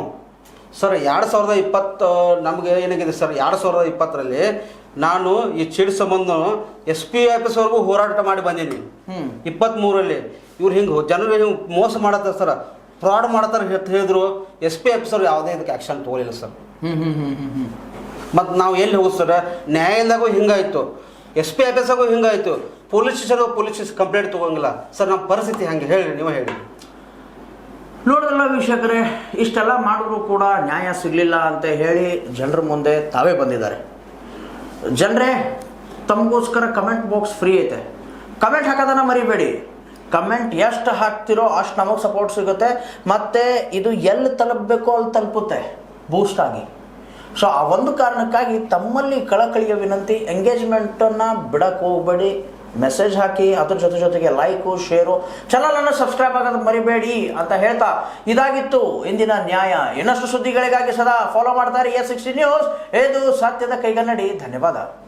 ಸರ್. 2020 ನಮಗೆ ಏನಾಗಿದೆ ಸರ್, 2020ರಲ್ಲಿ ನಾನು ಈ ಚಿಡ್ ಸಂಬಂಧ SP ಆಫೀಸ್ವರೆಗೂ ಹೋರಾಟ ಮಾಡಿ ಬಂದೀನಿ. 23ರಲ್ಲಿ ಇವ್ರು ಹಿಂಗೆ ಜನರು ಹಿಂಗೆ ಮೋಸ ಮಾಡತ್ತಾರೆ ಸರ್, ಫ್ರಾಡ್ ಮಾಡತ್ತಾರೆ ಹೇಳಿದ್ರು. SP ಆಫೀಸರ್ ಯಾವುದೇ ಇದಕ್ಕೆ ಆ್ಯಕ್ಷನ್ ತಗೊಳಿಲ್ಲ ಸರ್. ಮತ್ತು ನಾವು ಎಲ್ಲಿ ಹೋಗುದು ಸರ್, ನ್ಯಾಯಾಲಯದಾಗೂ ಹಿಂಗಾಯ್ತು, SP ಆಫೀಸಾಗೂ ಹಿಂಗಾಯ್ತು, ಪೊಲೀಸ್ ಸ್ಟೇಷನ್ ಕಂಪ್ಲೇಂಟ್ ತೊಗೊಂಗಿಲ್ಲ ಸರ್. ನಮ್ಮ ಪರಿಸ್ಥಿತಿ ಹಂಗೆ ಹೇಳಿ, ನೀವು ಹೇಳಿ. ನೋಡಿದ್ರಲ್ಲ ವೀಕ್ಷಕರೇ, ಇಷ್ಟೆಲ್ಲ ಮಾಡಿದ್ರು ಕೂಡ ನ್ಯಾಯ ಸಿಗಲಿಲ್ಲ ಅಂತ ಹೇಳಿ ಜನರ ಮುಂದೆ ತಾವೇ ಬಂದಿದ್ದಾರೆ. ಜನರೇ, ತಮಗೋಸ್ಕರ ಕಮೆಂಟ್ ಬಾಕ್ಸ್ ಫ್ರೀ ಐತೆ. ಕಮೆಂಟ್ ಹಾಕೋದನ್ನ ಮರಿಬೇಡಿ. ಕಮೆಂಟ್ ಎಷ್ಟು ಹಾಕ್ತಿರೋ ಅಷ್ಟು ನಮಗೆ ಸಪೋರ್ಟ್ ಸಿಗುತ್ತೆ. ಮತ್ತು ಇದು ಎಲ್ಲಿ ತಲುಪಬೇಕೋ ಅಲ್ಲಿ ತಲುಪುತ್ತೆ ಬೂಸ್ಟ್ ಆಗಿ. ಸೊ ಆ ಒಂದು ಕಾರಣಕ್ಕಾಗಿ ತಮ್ಮಲ್ಲಿ ಕಳಕಳಿಯ ವಿನಂತಿ, ಎಂಗೇಜ್ಮೆಂಟನ್ನು ಬಿಡಕ್ಕೆ ಹೋಗಬೇಡಿ. ಮೆಸೇಜ್ ಹಾಕಿ, ಅದ್ರ ಜೊತೆಗೆ ಲೈಕು, ಶೇರು, ಚಾನಲನ್ನು ಸಬ್ಸ್ಕ್ರೈಬ್ ಆಗೋದು ಮರಿಬೇಡಿ ಅಂತ ಹೇಳ್ತಾ ಇದಾಗಿತ್ತು ಇಂದಿನ ನ್ಯಾಯ. ಇನ್ನಷ್ಟು ಸುದ್ದಿಗಳಿಗಾಗಿ ಸದಾ ಫಾಲೋ ಮಾಡ್ತಾರೆ A60 ನ್ಯೂಸ್. ಇದು ಸತ್ಯದ ಕೈಗನ್ನಡಿ. ಧನ್ಯವಾದ.